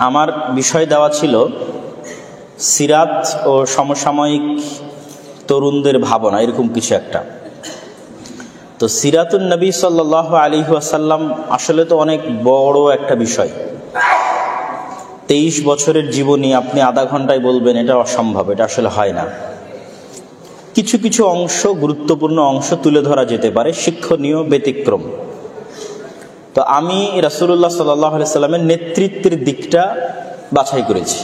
আমার বিষয় দেওয়া ছিল সিরাত ও সমসাময়িক তরুণদের ভাবনা, এরকম কিছু একটা। তো সিরাতুন নবী সাল্লাল্লাহু আলাইহি ওয়াসাল্লাম আসলে তো অনেক বড় একটা বিষয়। 23 বছরের জীবনী আপনি আধা ঘন্টায় বলবেন, এটা অসম্ভব, এটা আসলে হয় না। কিছু কিছু অংশ, গুরুত্বপূর্ণ অংশ তুলে ধরা যেতে পারে, শিক্ষণীয়, ব্যতিক্রম। তো আমি রাসূলুল্লাহ সাল্লাল্লাহু আলাইহি সাল্লামের নেতৃত্বের দিকটা বাছাই করেছি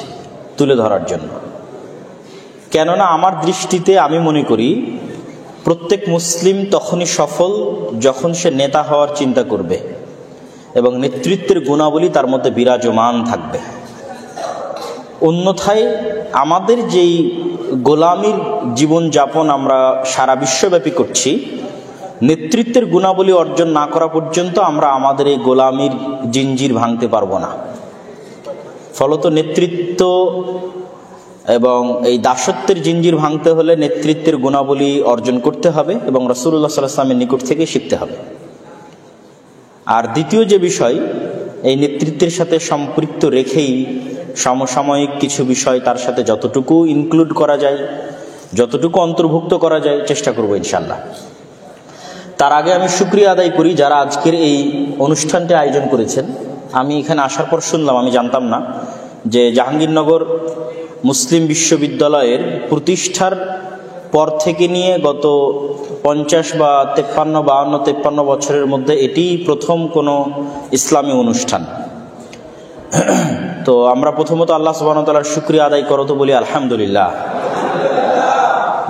তুলে ধরার জন্য। কেননা আমার দৃষ্টিতে আমি মনে করি প্রত্যেক মুসলিম তখনই সফল যখন সে নেতা হওয়ার চিন্তা করবে এবং নেতৃত্বের গুণাবলী তার মধ্যে বিরাজমান থাকবে। অন্যথায় আমাদের যেই গোলামীর জীবনযাপন আমরা সারা বিশ্বব্যাপী করছি, নেতৃত্বের গুণাবলী অর্জন না করা পর্যন্ত আমরা আমাদের এই গোলামীর জিঞ্জির ভাঙতে পারবো না। ফলত নেতৃত্ব এবং এই দাসত্বের জিঞ্জির ভাঙতে হলে নেতৃত্বের গুণাবলী অর্জন করতে হবে এবং রাসূলুল্লাহ সাল্লাল্লাহু আলাইহি ওয়াসাল্লামের নিকট থেকে শিখতে হবে। আর দ্বিতীয় যে বিষয়, এই নেতৃত্বের সাথে সম্পৃক্ত রেখেই সমসাময়িক কিছু বিষয় তার সাথে যতটুকু ইনক্লুড করা যায়, যতটুকু অন্তর্ভুক্ত করা যায় চেষ্টা করব ইনশাআল্লাহ। তার আগে আমি শুকরিয়া আদায় করি যারা আজকের এই অনুষ্ঠানটি আয়োজন করেছেন। আমি এখানে আসার পর শুনলাম, আমি জানতাম না, যে জাহাঙ্গীরনগর মুসলিম বিশ্ববিদ্যালয়ের প্রতিষ্ঠার পর থেকে নিয়ে গত 50 বা 53 বছরের মধ্যে এটি প্রথম কোনো ইসলামী অনুষ্ঠান। তো আমরা প্রথমত আল্লাহ সুবহানাহু ওয়া তাআলার শুকরিয়া আদায় করতে বলি আলহামদুলিল্লাহ।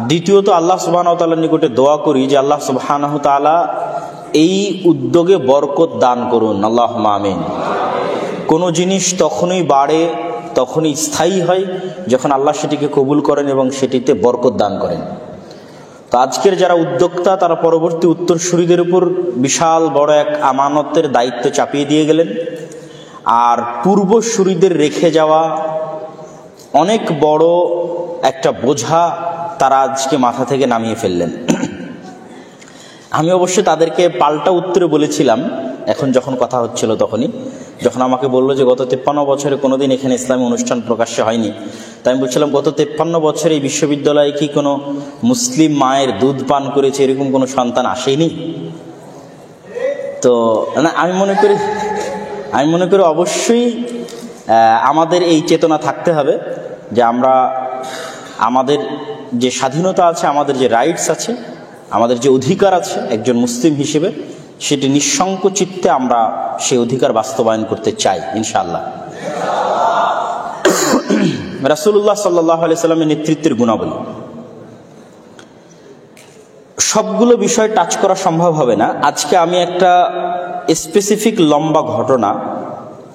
দ্বিতীয়ত আল্লাহ সুবহানাহু ওয়া তাআলার নিকটে দোয়া করি যে আল্লাহ সুবহানাহু ওয়া তাআলা এই উদ্যোগে বরকত দান করুন, আল্লাহুম্মা আমিন। কোনো জিনিস তখনই বাড়ে, তখনই স্থায়ী হয় যখন আল্লাহ সেটিকে কবুল করেন এবং সেটিতে বরকত দান করেন। তো আজকের যারা উদ্যোক্তা তারা পরবর্তী উত্তরসূরিদের উপর বিশাল বড় এক আমানতের দায়িত্ব চাপিয়ে দিয়ে গেলেন, আর পূর্বসূরিদের রেখে যাওয়া অনেক বড় একটা বোঝা তারা আজকে মাথা থেকে নামিয়ে ফেললেন। আমি অবশ্য তাদেরকে পাল্টা উত্তরে বলেছিলাম, এখন যখন কথা হচ্ছিল তখনই, যখন আমাকে বললো যে গত 53 বছরে কোনোদিন এখানে ইসলামী অনুষ্ঠান প্রকাশ্যে হয়নি, তাই আমি বলছিলাম গত 53 বছরে এই বিশ্ববিদ্যালয়ে কি কোনো মুসলিম মায়ের দুধ পান করেছে এরকম কোনো সন্তান আসেনি? তো না, আমি মনে করি অবশ্যই আমাদের এই চেতনা থাকতে হবে যে আমরা আমাদের যে স্বাধীনতা আছে, আমাদের যে রাইটস আছে, আমাদের যে অধিকার আছে একজন মুসলিম হিসেবে, সেটি নিঃসংক চিত্তে আমরা সেই অধিকার বাস্তবায়ন করতে চাই ইনশাআল্লাহ। রাসূলুল্লাহ সাল্লাল্লাহু আলাইহি সাল্লামের নেতৃত্বের গুণাবলী সবগুলো বিষয় টাচ করা সম্ভব হবে না। আজকে আমি একটা স্পেসিফিক লম্বা ঘটনা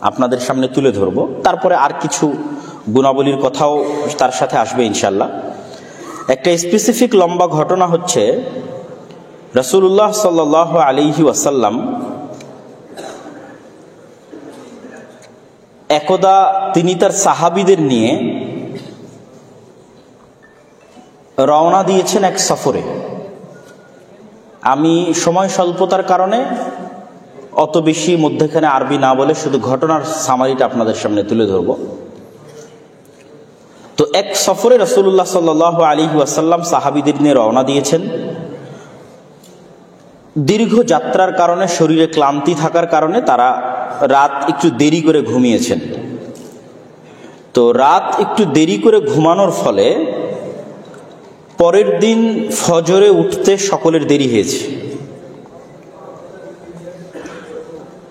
আপনাদের সামনে তুলে ধরব, তারপরে আর কিছু গুণাবলীর কথাও তার সাথে আসবে ইনশাআল্লাহ। একটা স্পেসিফিক লম্বা ঘটনা হচ্ছে রাসূলুল্লাহ সাল্লাল্লাহু আলাইহি ওয়াসাল্লাম একদা তিনি তার সাহাবীদের নিয়ে রওনা দিয়েছেন এক সফরে। আমি সময় স্বল্পতার কারণে অত বেশি মধ্যখানে আরবি না বলে শুধু ঘটনার সামারিটা আপনাদের সামনে তুলে ধরব। তো এক সফরে রাসূলুল্লাহ সাল্লাল্লাহু আলাইহি ওয়াসাল্লাম সাহাবীদের নিয়ে রওনা দিয়েছেন। দীর্ঘ যাত্রার কারণে, শরীরে ক্লান্তি থাকার কারণে তারা রাত একটু দেরি করে ঘুমিয়েছেন। তো রাত একটু দেরি করে ঘুমানোর ফলে পরের দিন ফজরে উঠতে সকলের দেরি হয়েছে।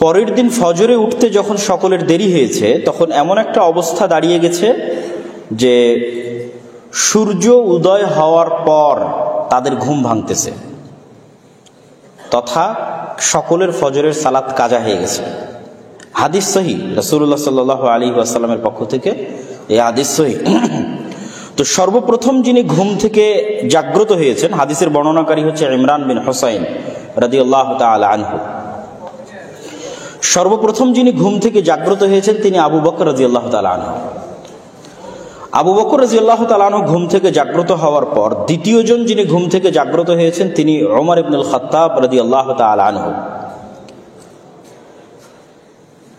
পরের দিন ফজরে উঠতে যখন সকলের দেরি হয়েছে, তখন এমন একটা অবস্থা দাঁড়িয়ে গেছে যে সূর্য উদয় হওয়ার পর তাদের ঘুম ভাঙতেছে, তথা সকলের ফজরের সালাত কাজা হয়ে গেছে। হাদিস সহিহ, রাসূলুল্লাহ সাল্লাল্লাহু আলাইহি ওয়াসাল্লামের পক্ষ থেকে এই হাদিস সহিহ। তো সর্বপ্রথম যিনি ঘুম থেকে জাগ্রত হয়েছেন, হাদিসের বর্ণনাকারী হচ্ছে ইমরান বিন হুসাইন রাদিয়াল্লাহু তাআলা আনহু। সর্বপ্রথম যিনি ঘুম থেকে জাগ্রত হয়েছেন তিনি আবু বকর রাদিয়াল্লাহু তাআলা আনহু। আবু বকর রাদিয়াল্লাহু তাআলা আনহু ঘুম থেকে জাগ্রত হওয়ার পর দ্বিতীয় জন যিনি ঘুম থেকে জাগ্রত হয়েছেন তিনি ওমর ইবনুল খাত্তাব রাদিয়াল্লাহু তাআলা আনহু।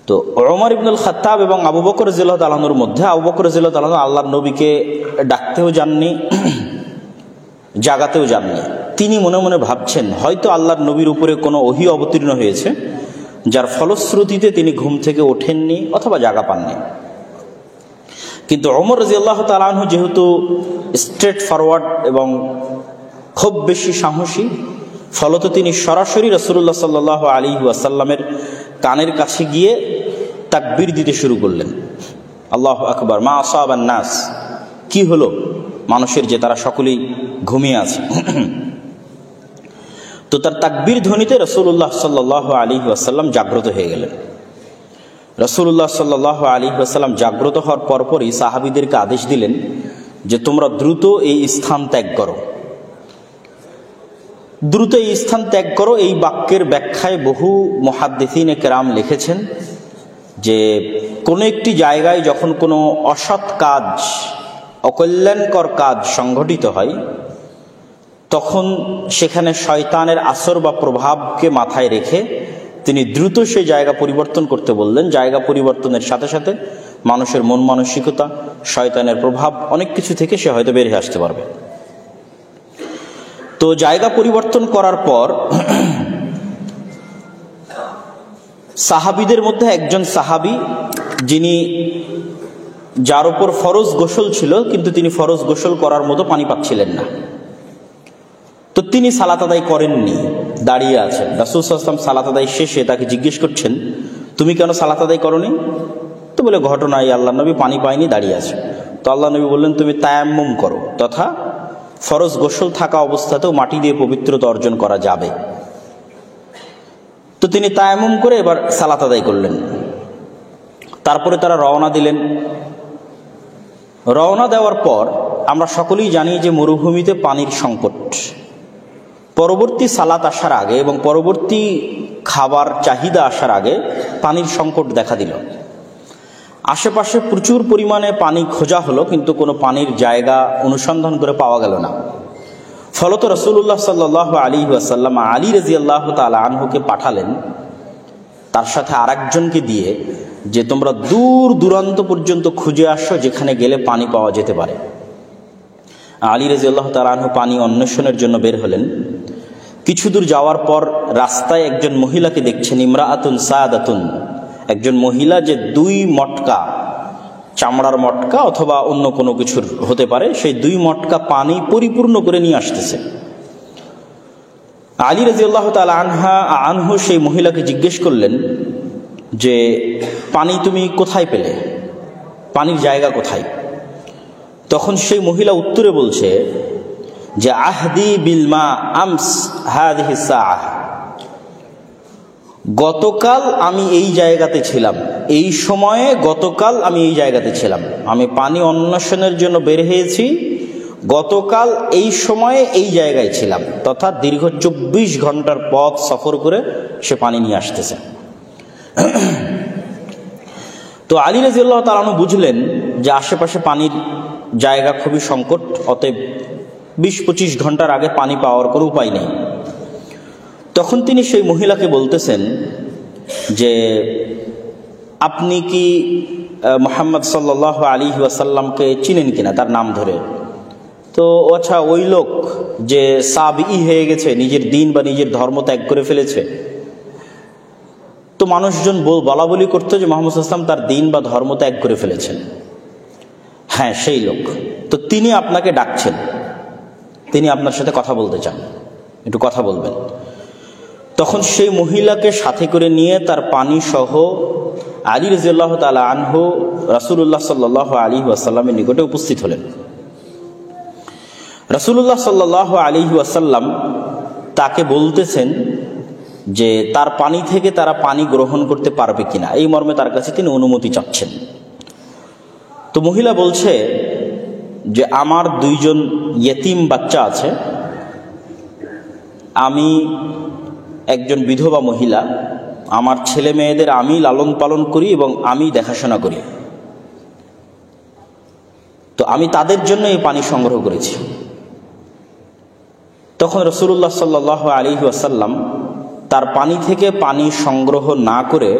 তো তো ওমর ইবনুল খাত্তাব এবং আবু বকর রাদিয়াল্লাহু তাআলা আনহুর মধ্যে আবু বকর রাদিয়াল্লাহু তাআলা আনহু আল্লাহর নবীকে ডাকতেও যাননি, জাগাতেও যাননি। তিনি মনে মনে ভাবছেন হয়তো আল্লাহর নবীর উপরে কোনো ওহী অবতীর্ণ হয়েছে, যার ফলশ্রুতিতে তিনি ঘুম থেকে ওঠেননি অথবা জাগা পাননি। কিন্তু ওমর রাদিয়াল্লাহু তাআলা আনহু যেহেতু স্ট্রেট ফরওয়ার্ড এবং খুব বেশি সাহসী, ফলত তিনি সরাসরি রাসূলুল্লাহ সাল্লাল্লাহু আলাইহি ওয়াসাল্লামের কানের কাছে গিয়ে তাকবীর দিতে শুরু করলেন। আল্লাহু আকবার, মা আসাবান নাস, কি হলো মানুষের যে তারা সকলেই ঘুমিয়ে আছে। তো তার তাকবীর ধ্বনিতে রাসূলুল্লাহ সাল্লাল্লাহু আলাইহি ওয়াসাল্লাম জাগ্রত হয়ে গেলেন। রাসূলুল্লাহ সাল্লাল্লাহু আলাইহি ওয়াসাল্লাম জাগ্রত হওয়ার পরপরই সাহাবীদেরকে আদেশ দিলেন যে তোমরা দ্রুত এই স্থান ত্যাগ করো, দ্রুত এই স্থান ত্যাগ করো। এই বাক্যের ব্যাখ্যায় বহু মুহাদ্দিসিনে কেরাম লিখেছেন যে কোনো একটি জায়গায় যখন কোনো অসৎ কাজ, অকল্যাণকর কাজ সংঘটিত হয়, তখন সেখানে শয়তানের আসর বা প্রভাবকে মাথায় রেখে তিনি দ্রুত সেই জায়গা পরিবর্তন করতে বললেন। জায়গা পরিবর্তনের সাথে সাথে মানুষের মন মানসিকতা, শয়তানের প্রভাব, অনেক কিছু থেকে সে হয়তো বেরিয়ে আসতে পারবে। তো জায়গা পরিবর্তন করার পর সাহাবীদের মধ্যে একজন সাহাবী, যিনি যার উপর ফরজ গোসল ছিল কিন্তু তিনি ফরজ গোসল করার মতো পানি পাচ্ছিলেন না, তো তিনি সালাত আদায় করেননি, দাঁড়িয়ে আছেন। রাসূল সাল্লাল্লাহু আলাইহি ওয়াসাল্লাম সালাত আদায় শেষে তাকে জিজ্ঞেস করছেন, তুমি কেন সালাত আদায় করনি? তো বলে ঘটনা এই আল্লাহর নবী পানি পায়নি, দাঁড়িয়ে আছে। তো আল্লাহর নবী বললেন তুমি তায়াম্মুম করো, তথা ফরজ গোসল থাকা অবস্থাতেও মাটি দিয়ে পবিত্রতা অর্জন করা যাবে। তো তিনি তায়াম্মুম করে এবার সালাত আদায় করলেন। তারপরে তারা রওনা দিলেন। রওনা দেওয়ার পর আমরা সকলেই জানি যে মরুভূমিতে পানির সংকট। পরবর্তী সালাত আসার আগে এবং পরবর্তী খাবার চাহিদা আসার আগে পানির সংকট দেখা দিল। আশেপাশে প্রচুর পরিমাণে পানি খোঁজা হলো, কিন্তু কোনো পানির জায়গা অনুসন্ধান করে পাওয়া গেল না। ফলত রাসূলুল্লাহ সাল্লাল্লাহু আলাইহি ওয়াসাল্লাম আলী রাদিয়াল্লাহু তাআলা আনহুকে পাঠালেন তার সাথে আরেকজনকে দিয়ে, যে তোমরা দূর দূরান্ত পর্যন্ত খুঁজে আসো যেখানে গেলে পানি পাওয়া যেতে পারে। আলী রাদিয়াল্লাহু তাআলা আনহু পানি অন্বেষণের জন্য বের হলেন। কিছু দূর যাওয়ার পর রাস্তায় একজন মহিলাকে দেখছেন, ইমরাআতুন সাদাতুন, একজন মহিলা যে 2 মটকা, চামড়ার মটকা অথবা অন্য কোনো কিছুর হতে পারে, সেই 2 মটকা পানি পরিপূর্ণ করে নিয়ে আসতেছে। আলী রাদিয়াল্লাহু তাআলা আনহু সেই মহিলাকে জিজ্ঞেস করলেন যে পানি তুমি কোথায় পেলে, পানির জায়গা কোথায়? তখন সেই মহিলা উত্তরে বলছে যে আহদি বিল মা আমস হাদিহি সাআহ, গতকাল আমি এই জায়গাতে ছিলাম, এই সময়ে গতকাল আমি এই জায়গাতে ছিলাম, আমি পানি অন্বেষণের জন্য বের হয়েছি, গতকাল এই সময়ে এই জায়গায় ছিলাম, তথা দীর্ঘ 24 ঘন্টার পথ সফর করে সে পানি নিয়ে আসতেছে। তো আলী রাদিয়াল্লাহু তাআলা আনহু বুঝলেন যে আশেপাশে পানির জায়গা খুবই সংকট, অতএব 20-25 ঘন্টার আগে পানি পাওয়ার কোনো উপায় নেই। তখন তিনি সেই মহিলাকে বলতেছেন যে আপনি কি মুহাম্মদ সাল্লাল্লাহু আলাইহি ওয়াসাল্লামকে চিনেন কিনা, তার নাম ধরে। তো আচ্ছা, ওই লোক যে সাবই হয়ে গেছে, নিজের দিন বা নিজের ধর্ম ত্যাগ করে ফেলেছে। তো মানুষজন বলা বলি করতো যে মুহাম্মদ সাল্লাল্লাহু আলাইহি ওয়াসাল্লাম তার দিন বা ধর্ম ত্যাগ করে ফেলেছেন। হ্যাঁ, সেই লোক। তো তিনি আপনাকে ডাকছেন, তিনি আপনার সাথে কথা বলতে চান, একটু কথা বলবেন। তখন সেই মহিলাকে সাথে করে নিয়ে তার পানি সহ আলী রাদিয়াল্লাহু তাআলা আনহু রাসূলুল্লাহ সাল্লাল্লাহু আলাইহি ওয়াসাল্লামের নিকটে উপস্থিত হলেন। রাসূলুল্লাহ সাল্লাল্লাহু আলাইহি ওয়াসাল্লাম তাকে বলতেছেন যে তার পানি থেকে তারা পানি গ্রহণ করতে পারবে কিনা, এই মর্মে তার কাছে তিনি অনুমতি চাচ্ছেন। তো মহিলা বলছে যে আমার 2 জন ইয়েতিম বাচ্চা আছে, আমি একজন বিধবা মহিলা, আমার ছেলে মেয়েদের আমি লালন পালন করি এবং আমি দেখাশোনা করি, তো আমি তাদের জন্য এই পানি সংগ্রহ করেছি। তখন রাসূলুল্লাহ সাল্লাল্লাহু আলাইহি ওয়াসাল্লাম তার পানি থেকে পানি সংগ্রহ না করে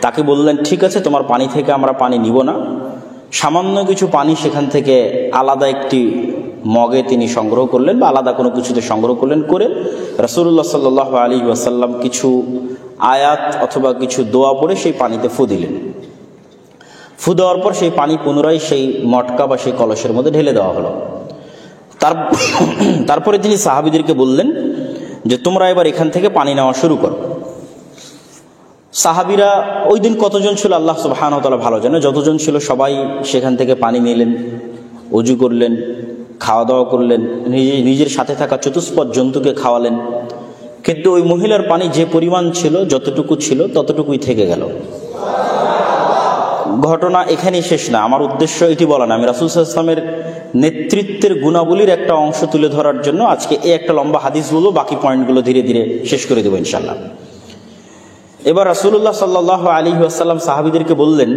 তাকে বললেন, ঠিক আছে, তোমার পানি থেকে আমরা পানি নিব না। সামান্য কিছু পানি সেখান থেকে আলাদা একটি মগে তিনি সংগ্রহ করলেন বা আলাদা কোনো কিছুতে সংগ্রহ করলেন, করে রাসূলুল্লাহ সাল্লাল্লাহু আলাইহি ওয়াসাল্লাম কিছু আয়াত অথবা কিছু দোয়া পড়ে সেই পানিতে ফু দিলেন। ফু দেওয়ার পর সেই পানি পুনরায় সেই মটকা বা সেই কলসের মধ্যে ঢেলে দেওয়া হলো। তারপরে তিনি সাহাবীদেরকে বললেন যে তোমরা এবার এখান থেকে পানি নেওয়া শুরু করো। সাহাবীরা ওই দিন কতজন ছিল আল্লাহ সুবহানাহু ওয়া তাআলা ভালো জানে, যতজন ছিল সবাই সেখান থেকে পানি নিলেন, ওযু করলেন, খাওয়া দাওয়া করলেন, নিজের সাথে থাকা চতুষ্পদ জন্তুকে খাওয়ালেন। কিন্তু ওই মহিলার পানি যে পরিমাণ ছিল, যতটুকু ছিল ততটুকুই থেকে গেল। ঘটনা এখানেই শেষ না, আমার উদ্দেশ্য এটি বলা না। আমি রাসূল সাল্লাল্লাহু আলাইহি ওয়াসাল্লামের নেতৃত্বের গুণাবলীর একটা অংশ তুলে ধরার জন্য আজকে এই একটা লম্বা হাদিস বলবো, বাকি পয়েন্টগুলো ধীরে ধীরে শেষ করে দেবো ইনশাআল্লাহ। এবার রাসূলুল্লাহ সাল্লাল্লাহু আলাইহি ওয়াসাল্লাম সাহাবীদেরকে বললেন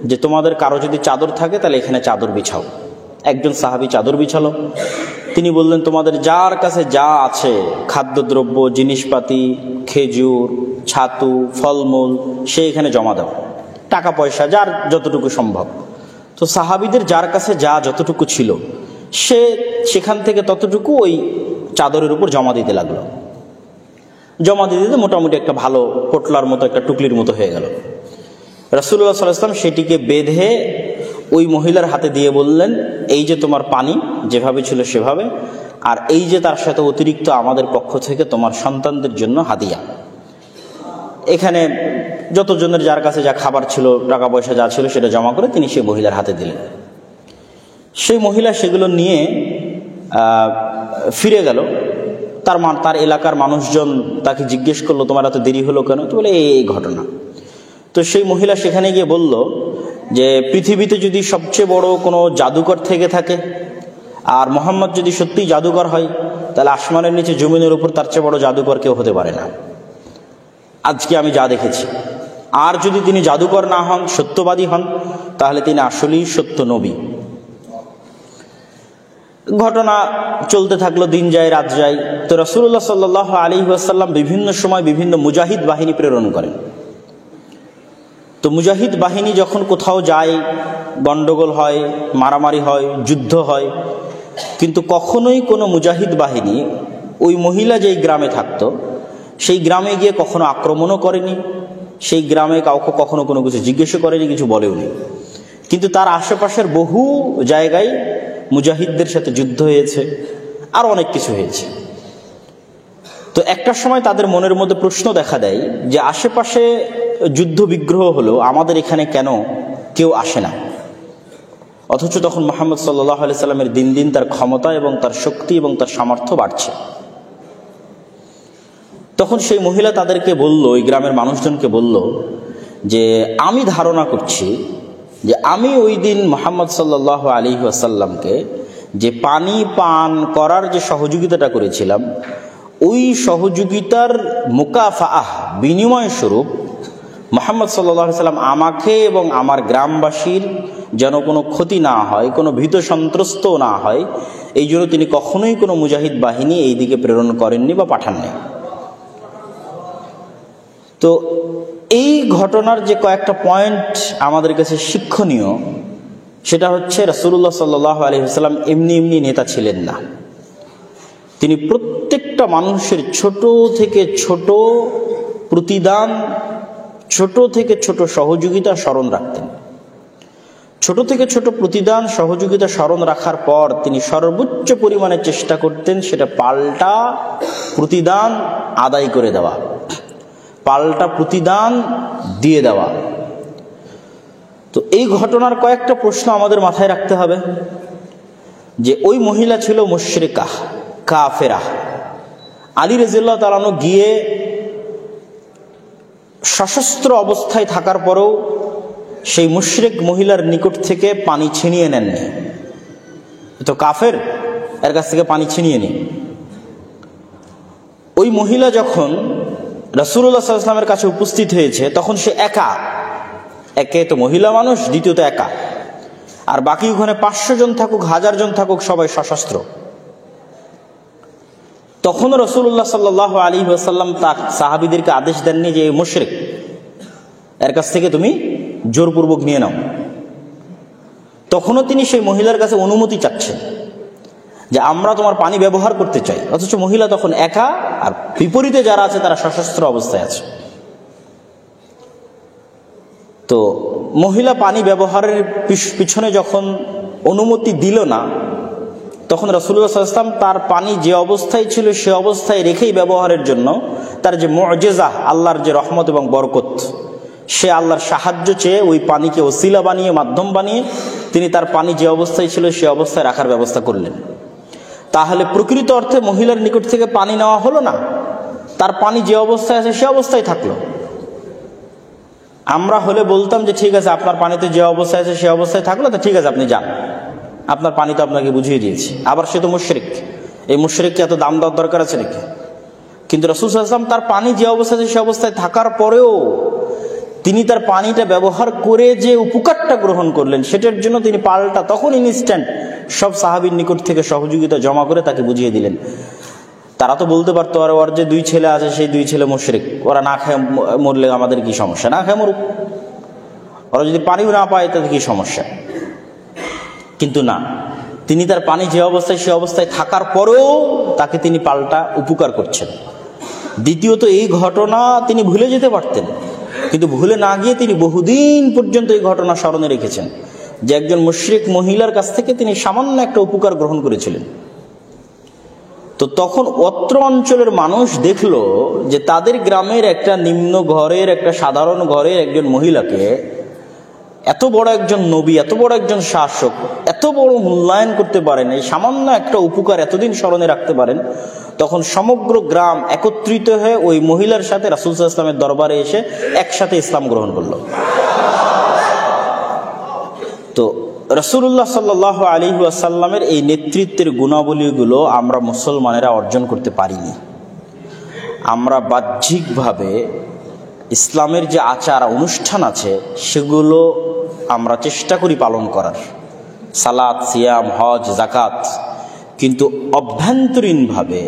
যে তোমাদের কারো যদি চাদর থাকে তাহলে এখানে চাদর বিছাও। একজন সাহাবী চাদর বিছালো। তিনি বললেন, তোমাদের যার কাছে যা আছে, খাদ্যদ্রব্য, জিনিসপাতি, খেজুর, ছাতু, ফলমূল, সে এখানে জমা দাও, টাকা পয়সা যার যতটুকু সম্ভব। তো সাহাবীদের যার কাছে যা যতটুকু ছিল সে সেখান থেকে ততটুকু ওই চাদরের উপর জমা দিতে লাগলো। জমা দিতে দিতে মোটামুটি একটা ভালো পোটলার মতো, একটা টুকলির মতো হয়ে গেল। রাসূলুল্লাহ সাল্লাল্লাহু আলাইহি ওয়াসাল্লাম সেটিকে বেঁধে ওই মহিলার হাতে দিয়ে বললেন, এই যে তোমার পানি যেভাবে ছিল সেভাবে, আর এই যে তার সাথে অতিরিক্ত আমাদের পক্ষ থেকে তোমার সন্তানদের জন্য হাদিয়া। এখানে যতজনের যার কাছে যা খাবার ছিল, টাকা পয়সা যা ছিল সেটা জমা করে তিনি সেই মহিলার হাতে দিলেন। সেই মহিলা সেগুলো নিয়ে ফিরে গেল। তার এলাকার মানুষজন তাকে জিজ্ঞেস করলো, তোমার এত দেরি হলো কেন? তো বলে এই ঘটনা। তো সেই মহিলা সেখানে গিয়ে বলল যে পৃথিবীতে যদি সবচেয়ে বড় কোনো জাদুকর থেকে থাকে, আর মোহাম্মদ যদি সত্যিই জাদুকর হয়, তাহলে আসমানের নিচে জমিনের উপর তার চেয়ে বড় জাদুকর কেউ হতে পারে না, আজকে আমি যা দেখেছি। আর যদি তিনি জাদুকর না হন, সত্যবাদী হন, তাহলে তিনি আসলেই সত্য নবী। ঘটনা চলতে থাকলো, দিন যায় রাত যায়। তো রাসূলুল্লাহ সাল্লাল্লাহু আলাইহি ওয়াসাল্লাম বিভিন্ন সময় বিভিন্ন মুজাহিদ বাহিনী প্রেরণ করেন। তো মুজাহিদ বাহিনী যখন কোথাও যায়, গন্ডগোল হয়, মারামারি হয়, যুদ্ধ হয়, কিন্তু কখনোই কোনো মুজাহিদ বাহিনী ওই মহিলা যেই গ্রামে থাকতো সেই গ্রামে গিয়ে কখনো আক্রমণও করেনি, সেই গ্রামে কাউকে কখনো কোনো কিছু জিজ্ঞেসও করেনি, কিছু বলেওনি। কিন্তু তার আশেপাশের বহু জায়গায় মুজাহিদদের সাথে যুদ্ধ হয়েছে, আর অনেক কিছু হয়েছে। তো একটা সময় তাদের মনের মধ্যে প্রশ্ন দেখা দেয় যে আশেপাশে যুদ্ধ বিগ্রহ হলো, আমাদের এখানে কেন কেউ আসে না? অথচ তখন মুহাম্মদ সাল্লাল্লাহু আলাইহি সাল্লামের দিন দিন তার ক্ষমতা এবং তার শক্তি এবং তার সামর্থ্য বাড়ছে। তখন সেই মহিলা তাদেরকে বলল, ওই গ্রামের মানুষজনকে বলল যে আমি ধারণা করছি যে আমি ওই দিন মুহাম্মদ সাল্লাল্লাহু আলাইহি ওয়াসাল্লামকে যে পানি পান করার যে সহযোগিতাটা করেছিলাম, ওই সহযোগিতার মুকাফাআহ, বিনিময় স্বরূপ মুহাম্মদ সাল্লাল্লাহু আলাইহি ওয়াসাল্লাম আমাকে এবং আমার গ্রামবাসীর যেন কোনো ক্ষতি না হয়, কোনো ভীত সন্ত্রস্ত না হয়, এই জন্য তিনি কখনোই কোনো মুজাহিদ বাহিনী এই দিকে প্রেরণ করেননি বা পাঠাননি। তো এই ঘটনার যে কয়েকটা পয়েন্ট আমাদের কাছে শিক্ষণীয়, সেটা হচ্ছে রাসূলুল্লাহ সাল্লাল্লাহু আলাইহি ওয়াসাল্লাম এমনি এমনি নেতা ছিলেন না। তিনি প্রত্যেকটা মানুষের ছোট থেকে ছোট প্রতিদান, ছোট থেকে ছোট সহযোগিতা স্মরণ রাখতেন। ছোট থেকে ছোট প্রতিদান, সহযোগিতা স্মরণ রাখার পর তিনি সর্বোচ্চ পরিমাণে চেষ্টা করতেন সেটা পাল্টা প্রতিদান আদায় করে দেওয়া, পাল্টা প্রতিদান দিয়ে দেওয়া। তো এই ঘটনার কয়েকটা প্রশ্ন আমাদের মাথায় রাখতে হবে যে ওই মহিলা ছিল মুশরিকা, কাফেরা। আলী রাদিয়াল্লাহু তাআলা আনহু গিয়ে সশস্ত্র অবস্থায় থাকার পরেও সেই মুশরিক মহিলার নিকট থেকে পানি ছিনিয়ে নেননি। তো কাফের, এর কাছ থেকে পানি ছিনিয়ে নি। ওই মহিলা যখন রাসূলুল্লাহ সাল্লাল্লাহু আলাইহি ওয়াসাল্লামের কাছে উপস্থিত হয়েছে, তখন সে একা, একে তো মহিলা মানুষ, দ্বিতীয়ত একা, আর বাকি ওখানে 500 জন থাকুক, 1000 জন থাকুক, সবাই সশস্ত্র। তখন রাসূলুল্লাহ সাল্লাল্লাহু আলাইহি ওয়াসাল্লাম তার সাহাবীদেরকে আদেশ দেননি যে মুশরিক, এর কাছ থেকে তুমি জোরপূর্বক নিয়ে নাও। তখনও তিনি সেই মহিলার কাছে অনুমতি চাচ্ছেন যে আমরা তোমার পানি ব্যবহার করতে চাই, অথচ মহিলা তখন একা, আর বিপরীতে যারা আছে তারা সশস্ত্র অবস্থায় আছে। তো মহিলা পানি ব্যবহারের পিছনে যখন অনুমতি দিল না, তখন রাসূলুল্লাহ সাল্লাল্লাহু আলাইহি ওয়াসাল্লাম তার পানি যে অবস্থায় ছিল সে অবস্থায় রেখেই ব্যবহারের জন্য তার যে মুআজিজা, আল্লাহর যে রহমত এবং বরকত, সে আল্লাহর সাহায্য চেয়ে ওই পানিকে ওসিলা বানিয়ে, মাধ্যম বানিয়ে তিনি তার পানি যে অবস্থায় ছিল সে অবস্থায় রাখার ব্যবস্থা করলেন। তাহলে প্রকৃত অর্থে মহিলার নিকট থেকে পানি নেওয়া হলো না, তার পানি যে অবস্থায় আছে সে অবস্থায় থাকলো। আমরা হলে বলতাম যে ঠিক আছে, আপনার পানিতে যে অবস্থায় আছে সে অবস্থায় থাকলো, তো ঠিক আছে আপনি যান, আপনার পানি তো আপনাকে বুঝিয়ে দিয়েছি। আবার সে তো মুশরিক, এই মুশরিককে এত দাম দেওয়ার দরকার আছে নাকি? কিন্তু রাসূল সাল্লাল্লাহু আলাইহি ওয়াসাল্লাম তার পানি যে অবস্থায় আছে সে অবস্থায় থাকার পরেও তিনি তার পানিটা ব্যবহার করে যে উপকারটা গ্রহণ করলেন, সেটার জন্য তিনি পাল্টা তখন ইনস্ট্যান্ট সব সাহাবীর নিকট থেকে সহযোগিতা জমা করে তাকে বুঝিয়ে দিলেন। তারা তো বলতে পারতো, আর ওর যে 2 ছেলে আছে সেই 2 ছেলে মুশরিক, ওরা না খেয়ে মরলে আমাদের কি সমস্যা, না খেয়ে মরুক, ওরা যদি পানিও না পায় তাতে কি সমস্যা। কিন্তু না, তিনি তার পানি যে অবস্থায় সে অবস্থায় থাকার পরেও তাকে তিনি পাল্টা উপকার করছেন। দ্বিতীয়ত, এই ঘটনা তিনি ভুলে যেতে পারতেন, কিন্তু ভুলে না গিয়ে তিনি বহুদিন পর্যন্ত এই ঘটনা স্মরণে রেখেছেন যে একজন মুশরিক মহিলার কাছ থেকে তিনি সামান্য একটা উপকার গ্রহণ করেছিলেন। তো তখন অত্র অঞ্চলের মানুষ দেখলো যে তাদের গ্রামের একটা নিম্ন ঘরের, একটা সাধারণ ঘরের একজন মহিলাকে এত বড় একজন নবী, এত বড় একজন শাসক এত বড় মূল্যায়ন করতে পারেন, এই সামান্য একটা উপকার এতদিন স্মরণে রাখতে পারেন। তখন সমগ্র গ্রাম একত্রিত হয়ে ওই মহিলার সাথে রাসূল সাল্লাল্লাহু আলাইহি ওয়াসাল্লামের দরবারে এসে একসাথে ইসলাম গ্রহণ করলো। তো রাসূলুল্লাহ সাল্লাল্লাহু আলাইহি ওয়াসাল্লামের এই নেতৃত্বের গুণাবলীগুলো আমরা মুসলমানেরা অর্জন করতে পারিনি। আমরা বাহ্যিকভাবে ইসলামের যে আচার অনুষ্ঠান আছে সেগুলো আমরা চেষ্টা করি পালন করার, সালাত, সিয়াম, হজ, যাকাত, কিন্তু অভ্যন্তরীণভাবে,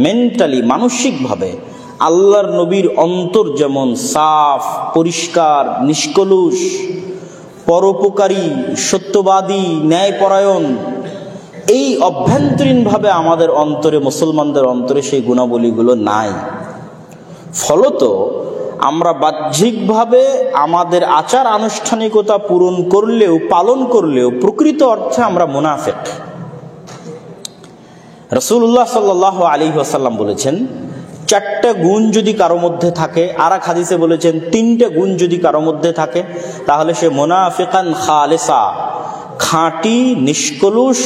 মেন্টালি, মানসিকভাবে আল্লাহর নবীর অন্তর যেমন সাফ, পরিষ্কার, নিষ্কলুষ, পরোপকারী, সত্যবাদী, ন্যায়পরায়ণ, এই অভ্যন্তরীণভাবে আমাদের অন্তরে, মুসলমানদের অন্তরে সেই গুণাবলীগুলো নাই। ফলত আমরা বাহ্যিকভাবে আমাদের আচার আনুষ্ঠানিকতা পূরণ করলেও, পালন করলেও প্রকৃত অর্থে আমরা মুনাফিক। রাসূলুল্লাহ সাল্লাল্লাহু আলাইহি ওয়াসাল্লাম বলেছেন 4টা গুণ যদি কারো মধ্যে থাকে, আর এক হাদিসে বলেছেন 3টে গুণ যদি কারো মধ্যে থাকে, তাহলে সে মুনাফিকান খালিসা, খাঁটি, নিষ্কলুষ,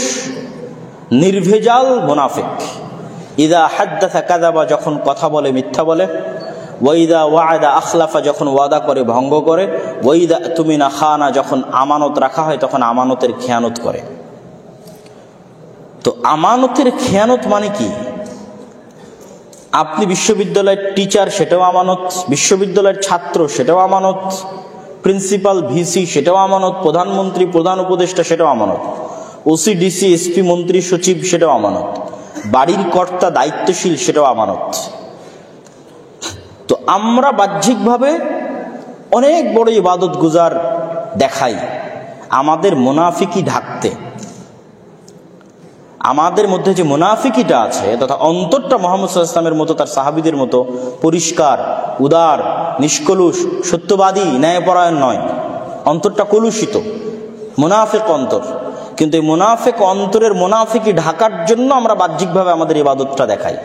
নির্ভেজাল মুনাফিক। ইদা হাদ্দাসা কাযাবা, যখন কথা বলে মিথ্যা বলে, ওয়াইদা ওয়াদা আখলাফা, যখন ওয়াদা করে ভঙ্গ করে, ওয়াইদা তুমিনা খানা, যখন আমানত রাখা হয় তখন আমানতের খেয়ানত করে। তো আমানতের খেয়ানত মানে কি? আপনি বিশ্ববিদ্যালয়ের টিচার, সেটাও আমানত, বিশ্ববিদ্যালয়ের ছাত্র সেটাও আমানত, প্রিন্সিপাল, ভিসি সেটাও আমানত, প্রধানমন্ত্রী, প্রধান উপদেষ্টা সেটাও আমানত, ওসি, ডিসি, এসপি, মন্ত্রী, সচিব সেটাও আমানত, বাড়ির কর্তা, দায়িত্বশীল সেটাও আমানত। তো আমরা বাহ্যিকভাবে অনেক বড় ইবাদত গুজার দেখাই, আমাদের মুনাফিকি ঢাকতে। আমাদের মধ্যে যে মুনাফিকিটা আছে, তথা অন্তরটা মুহাম্মদ সাল্লাল্লাহু আলাইহি ওয়াসাল্লামের মতো, তার সাহাবীদের মতো পরিষ্কার, উদার, নিষ্কলুষ, সত্যবাদী, ন্যায়পরায়ণ নয়, অন্তরটা কলুষিত, মুনাফিক অন্তর। কিন্তু এই মুনাফিক অন্তরের মুনাফিকি ঢাকার জন্য আমরা বাহ্যিকভাবে আমাদের ইবাদতটা দেখাই।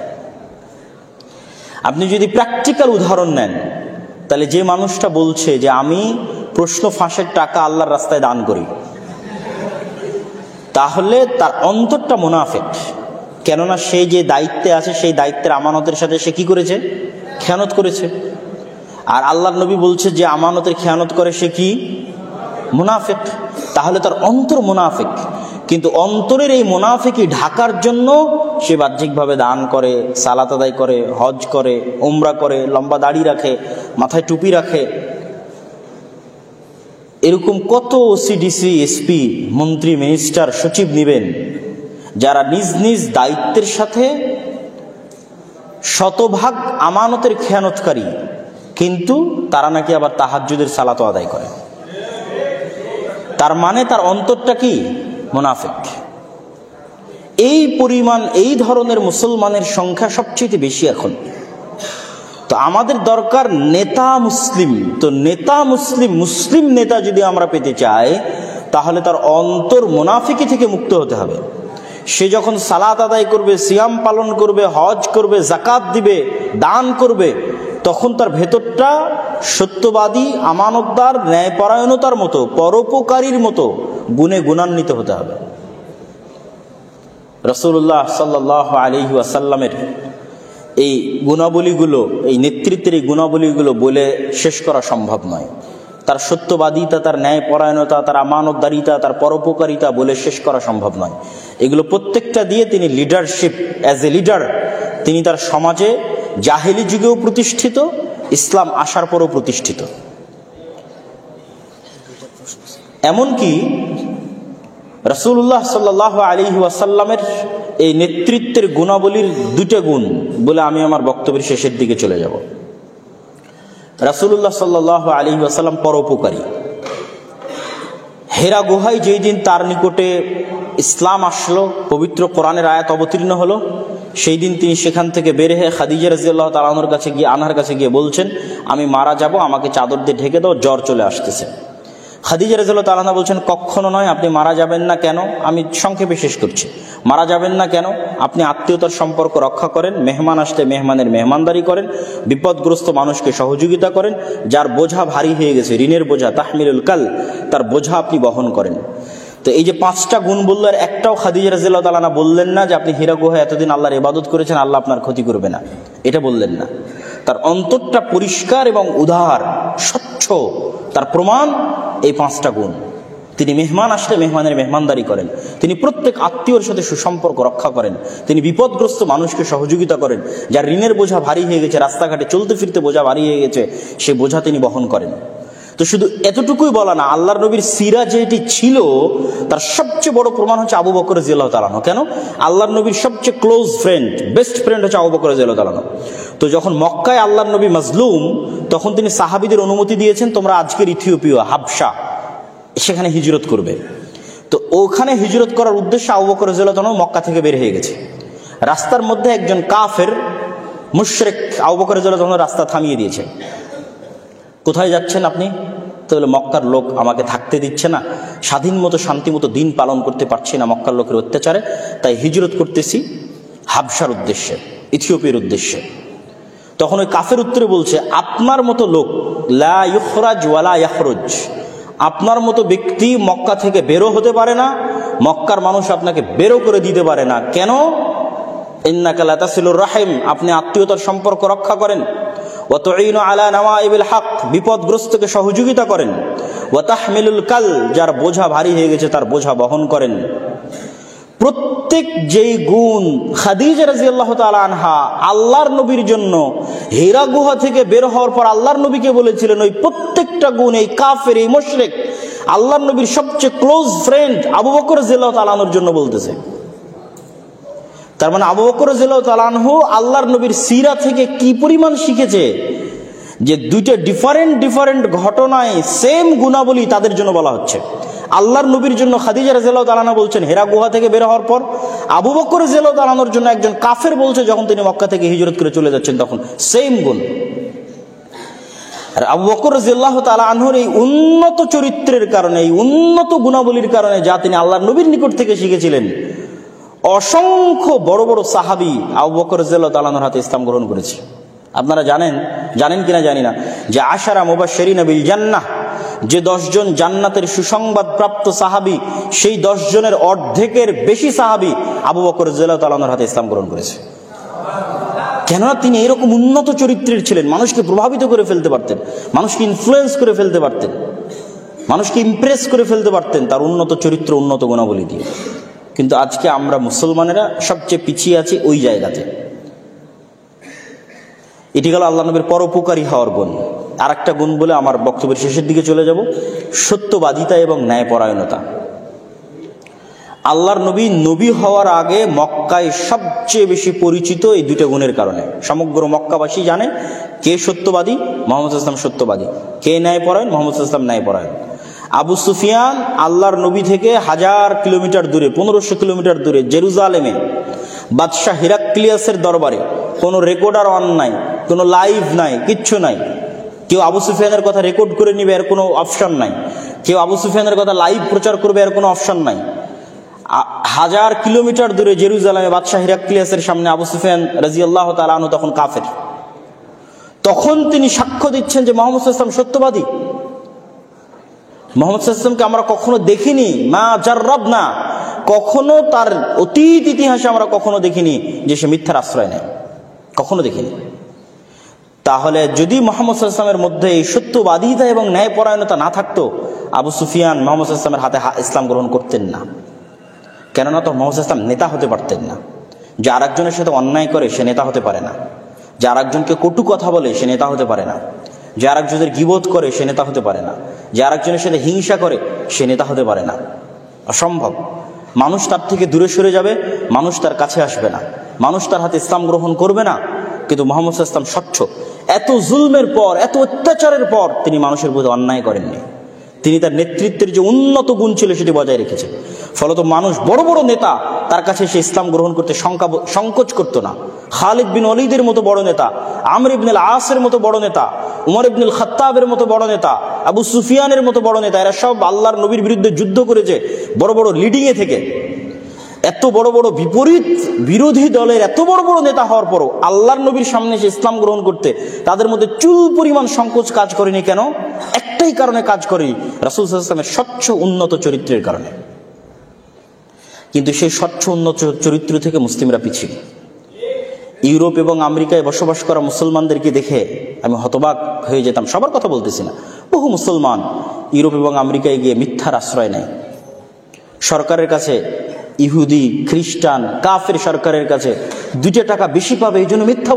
আপনি যদি প্র্যাকটিক্যাল উদাহরণ নেন, তাহলে যে মানুষটা বলছে যে আমি প্রশ্ন ফাঁসের টাকা আল্লাহর রাস্তায় দান করি, তাহলে তার অন্তরটা মুনাফিক। কেননা সে যে দায়িত্বে আছে সেই দায়িত্বের আমানতের সাথে সে কি করেছে? খেয়ানত করেছে। আর আল্লাহর নবী বলছে যে আমানতের খেয়ানত করে সে কি? মুনাফিক। তাহলে তার অন্তর মুনাফিক। কিন্তু অন্তরের এই মুনাফিকি ঢাকার জন্য সে বাহ্যিকভাবে দান করে, সালাত আদায় করে, হজ করে, উমরা করে, লম্বা দাড়ি রাখে, মাথায় টুপি রাখে। এরকম কত ওসিডিসি, এসপি, মন্ত্রী, মিনিস্টার, সচিব নিবেন যারা নিজ নিজ দায়িত্বের সাথে শতভাগ আমানতের খেয়ানতকারী, কিন্তু তারা নাকি আবার তাহাজ্জুদের সালাতও আদায় করে। তার মানে তার অন্তরটা কি? মুনাফিক। এই পরিমাণ, এই ধরনের মুসলমানের সংখ্যা সবচেয়ে বেশি এখন। তো আমাদের দরকার নেতা মুসলিম। তো নেতা মুসলিম, মুসলিম নেতা যদি আমরা পেতে চাই, তাহলে তার অন্তর মুনাফিকি থেকে মুক্ত হতে হবে। সে যখন সালাত আদায় করবে, সিয়াম পালন করবে, হজ করবে, যাকাত দিবে, দান করবে, তখন তার ভেতরটা সত্যবাদী, আমানতদার, ন্যায়পরায়ণতার মতো, পরোপকারীর মতো গুণে গুণান্বিত হতে হবে। রাসূলুল্লাহ সাল্লাল্লাহু আলাইহি ওয়াসাল্লামের এই গুণাবলীগুলো, এই নেতৃত্বের এই গুণাবলীগুলো বলে শেষ করা সম্ভব নয়। তার সত্যবাদিতা, তার ন্যায়পরায়ণতা, তার আমানতদারিতা, তার পরোপকারিতা বলে শেষ করা সম্ভব নয়। এগুলো প্রত্যেকটা দিয়ে তিনি লিডারশিপ, অ্যাজ এ লিডার তিনি তার সমাজে জাহেলি যুগেও প্রতিষ্ঠিত, ইসলাম আসার পরও প্রতিষ্ঠিত। এমনকি রাসূলুল্লাহ সাল্লাল্লাহু আলাইহি ওয়াসাল্লামের এই নেতৃত্বের গুণাবলীর দুটো গুণ বলে আমি আমার বক্তব্যের শেষের দিকে চলে যাব। রাসূলুল্লাহ সাল্লাল্লাহু আলাইহি ওয়াসাল্লাম পরোপকারী। হেরা গুহায় যেই দিন তার নিকটে ইসলাম আসলো, পবিত্র কোরআনের আয়াত অবতীর্ণ হলো, সেই দিন তিনি সেখান থেকে বের হয়ে খাদিজা রাদিয়াল্লাহু তাআলা আনহার কাছে গিয়ে বলছেন, আমি মারা যাব, আমাকে চাদর দিয়ে ঢেকে দাও, জ্বর চলে আসতেছে। খাদিজা রাদিয়াল্লাহু তাআলা আনহা বলছেন, কখনো নয়, আপনি মারা যাবেন না। কেন? আমি সংক্ষেপে শেষ করছি। মারা যাবেন না কেন? আপনি আত্মীয়তার সম্পর্ক রক্ষা করেন, মেহমান আসলে মেহমানের মেহমানদারি করেন, বিপদগ্রস্ত মানুষকে সহযোগিতা করেন, যার বোঝা ভারী হয়ে গেছে, ঋণের বোঝা, তাহমিলুল কাল, তার বোঝা আপনি বহন করেন। তো এই যে 5টা গুণ বললো, আর একটাও খাদিজা রাদিয়াল্লাহু তাআলা আনহা বললেন না যে আপনি হীরা গুহায় এতদিন আল্লাহর ইবাদত করেছেন, আল্লাহ আপনার ক্ষতি করবে না, এটা বললেন না। তার অন্তরটা পরিষ্কার এবং উদার, স্বচ্ছ। তার প্রমাণ এই 5টা গুণ। তিনি মেহমান আসলে মেহমানের মেহমানদারি করেন, তিনি প্রত্যেক আত্মীয়র সাথে সুসম্পর্ক রক্ষা করেন, তিনি বিপদগ্রস্ত মানুষকে সহযোগিতা করেন, যার ঋণের বোঝা ভারী হয়ে গেছে, রাস্তাঘাটে চলতে ফিরতে বোঝা ভারী হয়ে গেছে, সে বোঝা তিনি বহন করেন। তো শুধু এতটুকুই বলা না, আল্লাহর নবীর সিরা যেটি ছিল তার সবচেয়ে বড় প্রমাণ হচ্ছে আবু বকর রাদিয়াল্লাহু তাআলা আনহু। কেন? আল্লাহর নবীর সবচেয়ে ক্লোজ ফ্রেন্ড, বেস্ট ফ্রেন্ড হচ্ছে আবু বকর রাদিয়াল্লাহু তাআলা আনহু। তো যখন মক্কায় আল্লাহর নবী মাজলুম, তখন তিনি সাহাবীদের অনুমতি দিয়েছেন, তোমরা আজকের ইথিওপিয়া, হাবশা, সেখানে হিজরত করবে। তো ওখানে হিজরত করার উদ্দেশ্যে আবু বকর রাদিয়াল্লাহু তাআলা মক্কা থেকে বের হয়ে গেছে। রাস্তার মধ্যে একজন কাফের মুশরিক আবু বকর রাদিয়াল্লাহু তাআলা রাস্তা থামিয়ে দিয়েছে। কোথায় যাচ্ছেন আপনি? তো বলে, মক্কার লোক আমাকে থাকতে দিচ্ছে না, স্বাধীন মতো শান্তি মতো দিন পালন করতে পারছি না মক্কার লোকের অত্যাচারে, তাই হিজরত করতেছি হাবশার উদ্দেশ্যে, ইথিওপিয়ার উদ্দেশ্যে। তখন ওই কাফের উত্তরে বলছে, আপনার মতো লোক লা ইখরাজ ওয়ালা ইয়াখরুজ, আপনার মতো ব্যক্তি মক্কা থেকে বেরো হতে পারে না, মক্কার মানুষ আপনাকে বেরো করে দিতে পারে না। কেন? ইন্নাকা লা তাসিলুর রাহিম, আপনি আত্মীয়তার সম্পর্ক রক্ষা করেন, ওয়া তুঈনু আলা নাওয়াইবিল হক, বিপদগ্রস্তকে সহযোগিতা করেন, ওয়া তাহমিলুল কাল, যার বোঝা ভারী হয়ে গেছে তার বোঝা বহন করেন। প্রত্যেক যেই গুণ খাদিজা রাদিয়াল্লাহু তাআলা আনহা আল্লাহর নবীর জন্য হীরা গুহা থেকে বের হওয়ার পর আল্লাহর নবীকে বলেছিলেন, ওই প্রত্যেকটা গুণ এই কাফের, এই মুশরিক আল্লাহর নবীর সবচেয়ে ক্লোজ ফ্রেন্ড আবু বকর রাদিয়াল্লাহু তাআলা আনহুর জন্য বলতেছে। তার মানে আবু বকর রাদিয়াল্লাহু তাআলা আনহু আল্লাহর নবীর সিরা থেকে কি পরিমাণ শিখেছে, যে দুইটা ডিফারেন্ট ঘটনায় সেম গুণাবলী তাদের জন্য বলা হচ্ছে। আল্লাহর নবীর জন্য খাদিজা রাদিয়াল্লাহু তাআলা আনহা বলছেন হেরা গুহা থেকে বের হওয়ার পর, আবু বকর রাদিয়াল্লাহু তাআলা আনহুর জন্য একজন কাফের বলছে যখন তিনি মক্কা থেকে হিজরত করে চলে যাচ্ছেন তখন সেম গুণ। আর আবু বকর রাদিয়াল্লাহু তাআলা আনহুর এই উন্নত চরিত্রের কারণে, এই উন্নত গুণাবলীর কারণে, যা তিনি আল্লাহর নবীর নিকট থেকে শিখেছিলেন, অসংখ্য বড় বড় সাহাবী আবু বকর রাদিয়াল্লাহু তাআলা আনহুর হাতে ইসলাম গ্রহণ করেছে। আপনারা জানেন কিনা জানি না, যে আশারা মুবাশশিরিনা বিল জান্নাহ, যে 10 জন জান্নাতের সুসংবাদ প্রাপ্ত সাহাবী, সেই 10 জনের অর্ধেকের বেশি সাহাবী আবু বকর রাদিয়াল্লাহু তাআলা আনহুর হাতে ইসলাম গ্রহণ করেছে। কেননা তিনি এরকম উন্নত চরিত্রের ছিলেন, মানুষকে প্রভাবিত করে ফেলতে পারতেন, মানুষকে ইনফ্লুয়েন্স করে ফেলতে পারতেন, মানুষকে ইমপ্রেস করে ফেলতে পারতেন তার উন্নত চরিত্র, উন্নত গুণাবলী দিয়ে। কিন্তু আজকে আমরা মুসলমানেরা সবচেয়ে পিছিয়ে আছি ওই জায়গাতে। এটি গেল আল্লাহ নবীর পরোপকারী হওয়ার গুণ। আর একটা গুণ বলে আমার বক্তব্যের শেষের দিকে চলে যাব, সত্যবাদিতা এবং ন্যায়পরায়ণতা। আল্লাহর নবী হওয়ার আগে মক্কায় সবচেয়ে বেশি পরিচিত এই দুটো গুণের কারণে। সমগ্র মক্কাবাসী জানে কে সত্যবাদী? মুহাম্মদ ইসলাম সত্যবাদী। কে ন্যায়পরায়ণ? মুহাম্মদ ইসলাম ন্যায়পরায়ণ। আবু সুফিয়ান আল্লাহর নবী থেকে 1000 কিলোমিটার দূরে, 1500 কিলোমিটার দূরে জেরুজালেমে বাদশাহ হিরাক্লিয়াসের দরবারে, কোনো রেকর্ডার অন নাই, কোনো লাইভ নাই, কিচ্ছু নাই। কেউ আবু সুফিয়ানের কথা রেকর্ড করে নিবে এর কোনো অপশন নাই, কেউ আবু সুফিয়ানের কথা লাইভ প্রচার করবে এর কোনো অপশন নাই। 1000 কিলোমিটার দূরে জেরুজালেমে বাদশাহ হিরাক্লিয়াসের সামনে আবু সুফিয়ান রাদিয়াল্লাহু তাআলা আনহু তখন কাফের। তখন তিনি সাক্ষ্য দিচ্ছেন যে মুহাম্মদ সাল্লাল্লাহু আলাইহি ওয়াসাল্লাম সত্যবাদী। মুহাম্মদ সাল্লাল্লাহু আলাইহি ওয়াসাল্লামকে আমরা কখনো দেখিনি, মা জাররাবনা, কখনো তার অতীত ইতিহাসে আমরা কখনো দেখিনি যে সে মিথ্যার আশ্রয় নেয়, কখনো দেখিনি। তাহলে যদি মুহাম্মদ সাল্লাল্লাহু আলাইহি ওয়াসাল্লামের মধ্যে এই সত্যবাদিতা এবং ন্যায়পরায়ণতা না থাকতো, আবু সুফিয়ান মুহাম্মদ সাল্লাল্লাহু আলাইহি ওয়াসাল্লামের হাতে ইসলাম গ্রহণ করতেন না। কেননা তো মুহাম্মদ সাল্লাল্লাহু আলাইহি ওয়াসাল্লাম নেতা হতে পারতেন না। যে আরেকজনের সাথে অন্যায় করে সে নেতা হতে পারে না, যে আরেকজনকে কটু কথা বলে সে নেতা হতে পারে না, যে আরেকজনের গীবত করে সে নেতা হতে পারে না, যে আরেকজনের সাথে হিংসা করে সে নেতা হতে পারে না। অসম্ভব। মানুষ তার থেকে দূরে সরে যাবে, মানুষ তার কাছে আসবে না, মানুষ তার হাতে ইসলাম গ্রহণ করবে না। কিন্তু মুহাম্মদ সাল্লাল্লাহু আলাইহি ওয়াসাল্লাম স্বচ্ছ। এত জুলমের পর, এত অত্যাচারের পর তিনি মানুষের প্রতি অন্যায় করেননি। তিনি তার নেতৃত্বের যে উন্নত গুণ ছিল সেটি বজায় রেখেছেন। ফলত মানুষ, বড় বড় নেতা তার কাছে সে ইসলাম গ্রহণ করতে সংকোচ করতো না। খালিদ বিন ওয়ালিদের মতো বড় নেতা, আমর ইবনুল আসের মতো বড় নেতা, উমর ইবনুল খাত্তাবের মতো বড় নেতা, আবু সুফিয়ানের মতো বড় নেতা, এরা সব আল্লাহর নবীর বিরুদ্ধে যুদ্ধ করেছে বড় বড় লিডিংয়ে থেকে। এত বড় বড় বিপরীত বিরোধী দলের এত বড় বড় নেতা হওয়ার পরও আল্লাহর নবীর সামনে সে ইসলাম গ্রহণ করতে তাদের মধ্যে চুল পরিমাণ সংকোচ কাজ করেনি। কেন? একটাই কারণে কাজ করেনি, রাসূল সাল্লাল্লাহু আলাইহি ওয়াসাল্লামের স্বচ্ছ উন্নত চরিত্রের কারণে। কিন্তু সেই স্বচ্ছ উন্নত চরিত্র থেকে মুসলিমরা পিছিয়ে। ইউরোপ এবং আমেরিকায় বসবাস করা মুসলমানদেরকে দেখে আমি হতবাক হয়ে যেতাম। সবার কথা বলতেছি না, বহু মুসলমান ইউরোপ এবং আমেরিকায় গিয়ে মিথ্যার আশ্রয় নেয়। সরকারের কাছে, ইহুদি, খ্রিস্টান, কাফের সরকারের কাছে 2 টাকা বেশি পাবে এই জন্য মিথ্যা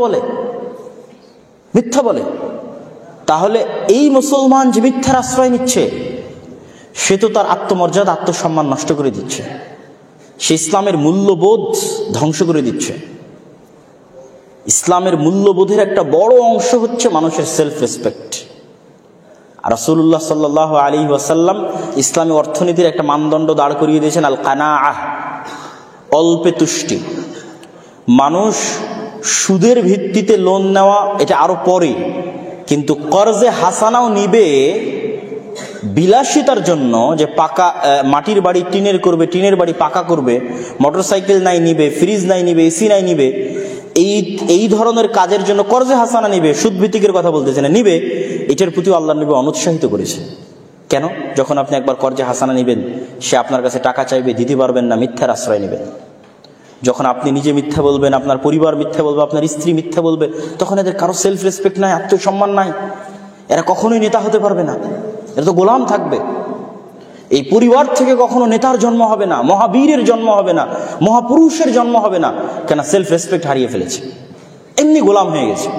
বলে। তাহলে এই মুসলমান যে মিথ্যার আশ্রয় নিচ্ছে সে তো তার আত্মমর্যাদা, আত্মসম্মান নষ্ট করে দিচ্ছে, সে ইসলামের মূল্যবোধ ধ্বংস করে দিচ্ছে। ইসলামের মূল্যবোধের একটা বড় অংশ হচ্ছে মানুষের সেলফ রেসপেক্ট। রাসূলুল্লাহ সাল্লাল্লাহু আলাইহি ওয়াসাল্লাম ইসলামী অর্থনীতির একটা মানদণ্ড দাঁড় করিয়ে দিয়েছেন, আল কানাআহ, অল্পে তুষ্টি। মানুষ সুদের ভিত্তিতে লোন নেওয়া এটা আরো পরে, কিন্তু কর্জে হাসানাও নিবে বিলাসিতার জন্য, যে পাকা মাটির বাড়ি টিনের করবে, টিনের বাড়ি পাকা করবে, মোটরসাইকেল নাই নিবে, ফ্রিজ নাই নিবে, এসি নাই নিবে, এই ধরনের কাজের জন্য কর্জে হাসানা নিবে, সুদ ভিত্তিকের কথা বলতেছে না, নিবে। এটার প্রতি আল্লাহর নবী অনুৎসাহিত করেছে। কেন? যখন আপনি একবার কর্জে হাসানা নেবেন, সে আপনার কাছে টাকা চাইবে, দিতে পারবেন না, মিথ্যার আশ্রয় নেবেন। যখন আপনি নিজে মিথ্যা বলবেন, আপনার পরিবার মিথ্যা বলবে, আপনার স্ত্রী মিথ্যা বলবে, তখন এদের কারো সেলফ রেসপেক্ট নাই, আত্মসম্মান নাই, এরা কখনোই নেতা হতে পারবে না, এরা তো গোলাম থাকবে। এই পরিবার থেকে কখনো নেতার জন্ম হবে না, মহাবীরের জন্ম হবে না, মহাপুরুষের জন্ম হবে না। কেন? সেলফ রেসপেক্ট হারিয়ে ফেলেছে, এমনি গোলাম হয়ে গেছে।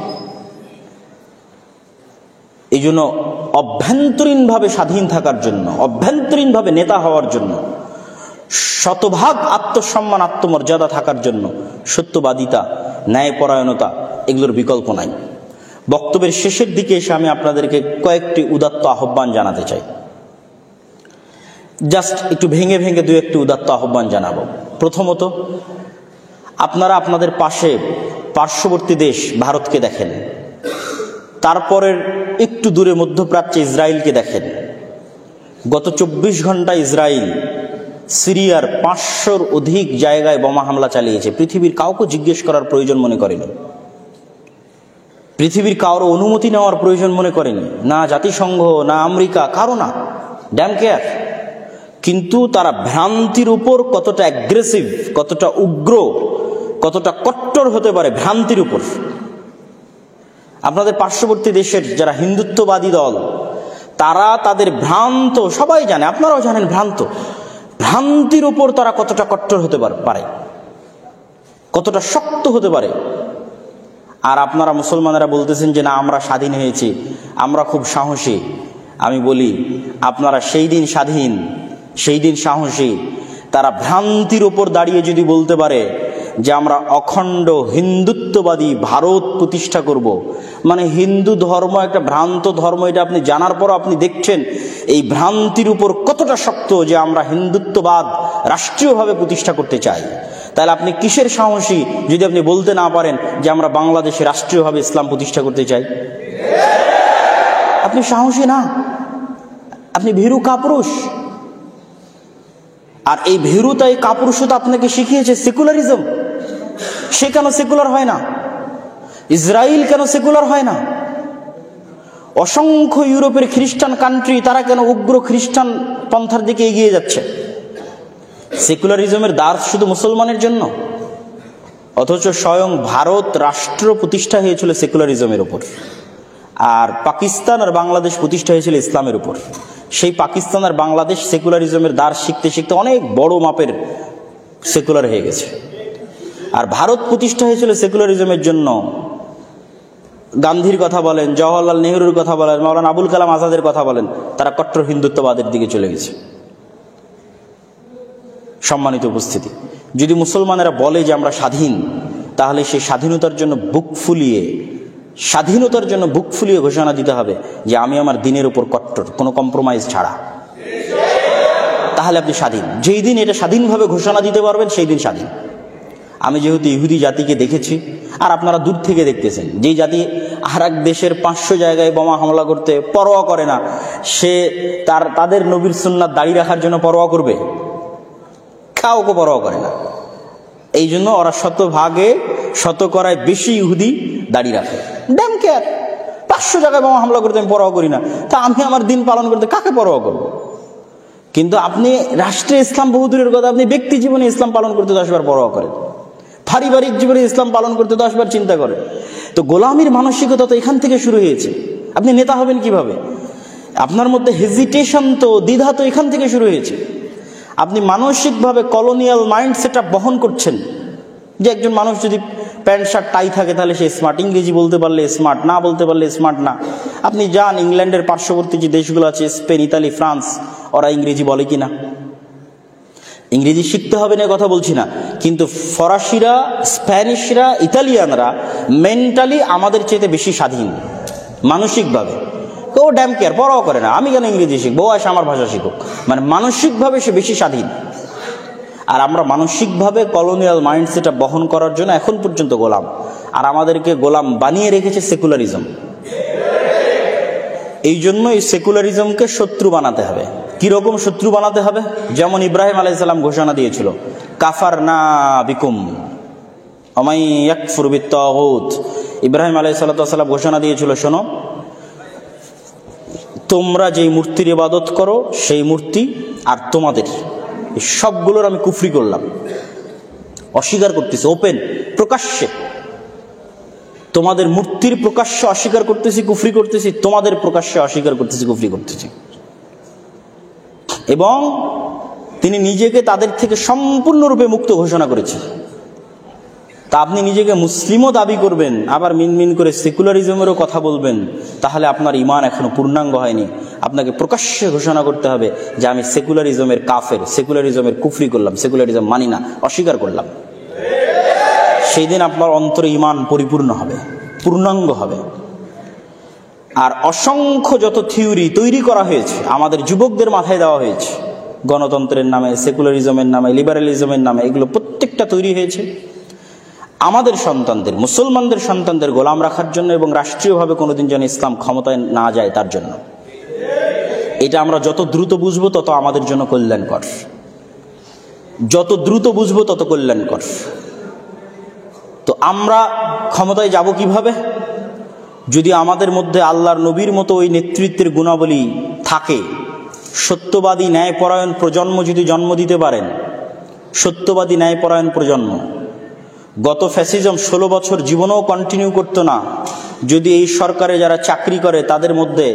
এই জন্য অভ্যন্তরীণভাবে স্বাধীন থাকার জন্য, অভ্যন্তরীণভাবে নেতা হওয়ার জন্য, শতভাগ আত্মসম্মান, আত্মমর্যাদা থাকার জন্য সত্যবাদিতা, ন্যায়পরায়ণতা এগুলোর বিকল্প নাই। বক্তব্যের শেষের দিকে এসে আমি আপনাদেরকে কয়েকটি উদাত্ত আহ্বান জানাতে চাই। জাস্ট একটু ভেঙে ভেঙে 2-1টি উদাত্ত আহ্বান জানাবো। প্রথমত, আপনারা আপনাদের পার্শ্ববর্তী দেশ ভারতকে দেখেন, তারপরের একটু দূরে মধ্যপ্রাচ্যে ইসরায়েলকে দেখেন। গত 24 ঘন্টায় ইসরায়েল সিরিয়ার 500-র অধিক জায়গায় বোমা হামলা চালিয়েছে। পৃথিবীর কাউকে জিজ্ঞেস করার প্রয়োজন মনে করেনি, পৃথিবীর কারো অনুমতি নেওয়ার প্রয়োজন মনে করেনি, না জাতিসংঘ, না আমেরিকা, কারো না, ড্যাম কেয়ার। কিন্তু তারা ভ্রান্তির উপর কতটা অ্যাগ্রেসিভ, কতটা উগ্র, কতটা কট্টর হতে পারে ভ্রান্তির উপর। আপনাদের পার্শ্ববর্তী দেশের যারা হিন্দুত্ববাদী দল, তারা তাদের ভ্রান্ত, সবাই জানে, আপনারাও জানেন, ভ্রান্তির উপর তারা কতটা কট্টর হতে পারে, কতটা শক্ত হতে পারে। আর আপনারা মুসলমানেরা বলতেছেন যে না, আমরা স্বাধীন হয়েছি, আমরা খুব সাহসী। আমি বলি, আপনারা সেই দিন স্বাধীন, সেই দিন সাহসী। তারা ভ্রান্তির উপর দাঁড়িয়ে যদি বলতে পারে যে আমরা অখণ্ড হিন্দুত্ববাদী ভারত প্রতিষ্ঠা করব, মানে হিন্দু ধর্ম একটা ভ্রান্ত ধর্ম, এটা আপনি জানার পর আপনি দেখছেন এই ভ্রান্তির উপর কতটা শক্ত যে আমরা হিন্দুত্ববাদ রাষ্ট্রীয়ভাবে প্রতিষ্ঠা করতে চাই। তাহলে আপনি কিসের সাহসী যদি আপনি বলতে না পারেন যে আমরা বাংলাদেশে রাষ্ট্রীয়ভাবে ইসলাম প্রতিষ্ঠা করতে চাই? আপনি সাহসী না, আপনি ভীরু কাপুরুষ। আর এই ভীরুতা, এই কাপুরুষতা আপনাকে শিখিয়েছে সেকুলারিজম। সে কেন সেকুলার হয় না? ইসরায়েল কেন সেকুলার হয় না? অসংখ্য ইউরোপের খ্রিস্টান কান্ট্রি তারা কেন উগ্র খ্রিস্টান পন্থার দিকে এগিয়ে যাচ্ছে? সেকুলারিজমের দ্বার শুধু মুসলমানের জন্য, অথচ স্বয়ং ভারত রাষ্ট্র প্রতিষ্ঠা হয়েছিল সেকুলারিজমের উপর, আর পাকিস্তান আর বাংলাদেশ প্রতিষ্ঠা হয়েছিল ইসলামের উপর। সেই পাকিস্তান আর বাংলাদেশ সেকুলারিজমের দ্বার শিখতে শিখতে অনেক বড় মাপের সেকুলার হয়ে গেছে। আর ভারত প্রতিষ্ঠা হয়েছিল সেকুলারিজমের জন্য। গান্ধীর কথা বলেন, জওহরলাল নেহরুর কথা বলেন, মাওলানা আবুল কালাম আজাদের কথা বলেন, তারা কট্টর হিন্দুত্ববাদের দিকে চলে গেছে। সম্মানিত উপস্থিতি, যদি মুসলমানেরা বলে যে আমরা স্বাধীন, তাহলে সেই স্বাধীনতার জন্য বুক ফুলিয়ে ঘোষণা দিতে হবে যে আমি আমার দিনের উপর কট্টর, কোনো কম্প্রোমাইজ ছাড়া। তাহলে আপনি স্বাধীন। যেই দিন এটা স্বাধীনভাবে ঘোষণা দিতে পারবেন সেই দিন স্বাধীন। আমি যেহেতু ইহুদি জাতিকে দেখেছি, আর আপনারা দূর থেকে দেখতেছেন, যেই জাতি আর এক দেশের 500 জায়গায় বোমা হামলা করতে পরোয়া করে না, সে তাদের নবীর সুন্নাত দাঁড়িয়ে রাখার জন্য পরোয়া করবে? কাউকে পরোয়া করে না। এই জন্য ওরা শতকরায় বেশি ইহুদি দাঁড়িয়ে রাখে। ড্যাম কেয়ার, 500 জায়গায় বোমা হামলা করতে আমি পরোয়া করি না, তা আমি আমার দিন পালন করতে কাকে পরোয়া করব? কিন্তু আপনি রাষ্ট্রে ইসলাম বহুদূরের কথা, আপনি ব্যক্তি জীবনে ইসলাম পালন করতে 10 বার পরোয়া করেন, পারিবারিক জীবনে ইসলাম পালন করতে 10 বার চিন্তা করেন। তো গোলামির মানসিকতা তো এখান থেকে শুরু হয়েছে। আপনি নেতা হবেন কিভাবে? আপনার মধ্যে হেজিটেশন তো, দ্বিধা তো এখান থেকে শুরু হয়েছে। আপনি মানসিকভাবে কলোনিয়াল মাইন্ড সেট বহন করছেন যে একজন মানুষ যদি প্যান্ট শার্ট টাই থাকে তাহলে সে স্মার্ট, ইংরেজি বলতে পারলে স্মার্ট, না বলতে পারলে স্মার্ট না। আপনি যান ইংল্যান্ডের পার্শ্ববর্তী যে দেশগুলো আছে, স্পেন, ইতালি, ফ্রান্স, ওরা ইংরেজি বলে কিনা? ইংরেজি শিখতে হবে না কথা বলছি না, কিন্তু ফরাসিরা, স্প্যানিশরা, ইতালিয়ানরা মেন্টালি আমাদের চাইতে বেশি স্বাধীন মানসিকভাবে। ও ড্যাম কেয়ার, পরোয়া করে না, আমি কেন ইংরেজি শিখবো, ও আসে আমার ভাষা শিখুক। মানে মানসিকভাবে সে বেশি স্বাধীন। আর আমরা মানসিকভাবে কলোনিয়াল মাইন্ডসেট বহন করার জন্য এখন পর্যন্ত গোলাম, আর আমাদেরকে গোলাম বানিয়ে রেখেছে সেকুলারিজম। এই জন্য এই সেকুলারিজমকে শত্রু বানাতে হবে। কিরকম শত্রু বানাতে হবে? যেমন ইব্রাহিম আলাইহিস সালাম ঘোষণা দিয়েছিল, কাফারনা বিকুম ওমাই ইয়াকফুর বিত্তাগুত। ইব্রাহিম আলাইহিস সালাম ঘোষণা দিয়েছিল, শোনো, তোমরা যেই মূর্তির ইবাদত করো সেই মূর্তি আর তোমাদের সবগুলোর আমি কুফরি করলাম, অস্বীকার করতেছি, ওপেন প্রকাশ্যে। তোমাদের মূর্তির প্রকাশ্যে অস্বীকার করতেছি, কুফরি করতেছি, তোমাদের প্রকাশ্যে অস্বীকার করতেছি, কুফরি করতেছি। এবং তিনি নিজেকে তাদের থেকে সম্পূর্ণরূপে মুক্ত ঘোষণা করেছেন। তা আপনি নিজেকে মুসলিমও দাবি করবেন, আবার মিনমিন করে সেকুলারিজমেরও কথা বলবেন, তাহলে আপনার ঈমান এখনো পূর্ণাঙ্গ হয়নি। আপনাকে প্রকাশ্যে ঘোষণা করতে হবে যে আমি সেকুলারিজমের কাফের, সেকুলারিজমের কুফরি করলাম, সেকুলারিজম মানি না, অস্বীকার করলাম। সেই দিন আপনার অন্তরে ঈমান পরিপূর্ণ হবে, পূর্ণাঙ্গ হবে। আর অসংখ্য যত থিওরি তৈরি করা হয়েছে, আমাদের যুবকদের মাথায় দেওয়া হয়েছে, গণতন্ত্রের নামে, সেকুলারিজমের নামে, লিবারালিজমের নামে, এগুলো প্রত্যেকটা তৈরি হয়েছে আমাদের সন্তানদের, মুসলমানদের সন্তানদের গোলাম রাখার জন্য, এবং রাষ্ট্রীয়ভাবে কোনোদিন যেন ইসলাম ক্ষমতায় না যায় তার জন্য। এটা আমরা যত দ্রুত বুঝবো তত আমাদের জন্য কল্যাণকর, যত দ্রুত বুঝবো তত কল্যাণকর। তো আমরা ক্ষমতায় যাব কিভাবে? যদি আমাদের মধ্যে আল্লাহর নবীর মতো ওই নেতৃত্বের গুণাবলী থাকে, সত্যবাদী ন্যায়পরায়ণ প্রজন্ম যদি জন্ম দিতে পারেন, সত্যবাদী ন্যায়পরায়ণ প্রজন্ম। গত ফ্যাসিজম 16 বছর জীবনেও কন্টিনিউ করতো না যদি এই সরকারে যারা চাকরি করে তাদের মধ্যে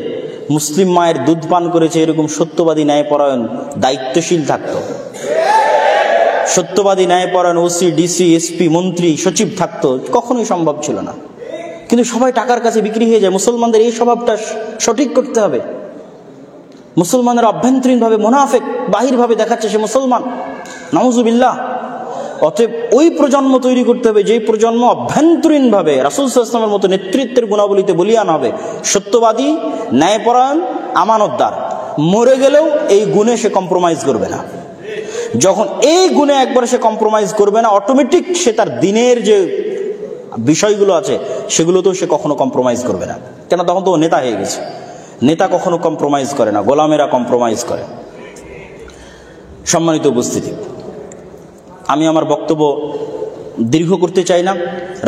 মুসলিম মায়ের দুধ পান করেছে এরকম সত্যবাদী ন্যায়পরায়ণ দায়িত্বশীল থাকতো। সত্যবাদী ন্যায়পরায়ণ ওসি, ডিসি, এসপি, মন্ত্রী, সচিব থাকতো, কখনোই সম্ভব ছিল না। কিন্তু সবাই টাকার কাছে বিক্রি হয়ে যায়। মুসলমানদের এই স্বভাবটা সঠিক করতে হবে। মুসলমানের অভ্যন্তরীণভাবে মুনাফিক, বাহিরভাবে দেখাচ্ছে সে মুসলমান, নাউজুবিল্লাহ। অতএব ওই প্রজন্ম তৈরি করতে হবে যেই প্রজন্ম অভ্যন্তরীণভাবে রাসূল সাল্লাল্লাহু আলাইহি ওয়াসাল্লামের মতো নেতৃত্বের গুণাবলীতে বলীয়ান হবে, সত্যবাদী, ন্যায়পরায়ণ, আমানতদার। মরে গেলেও এই গুণে সে কম্প্রোমাইজ করবে না। যখন এই গুণে একবার সে কম্প্রোমাইজ করবে না, অটোমেটিক সে তার দিনের যে বিষয়গুলো আছে সেগুলোতেও সে কখনো কম্প্রোমাইজ করবে না। কেন? তখন তো ও নেতা হয়ে গেছে। নেতা কখনো কম্প্রোমাইজ করে না, গোলামেরা কম্প্রোমাইজ করে। সম্মানিত উপস্থিতি, আমি আমার বক্তব্য দীর্ঘ করতে চাই না।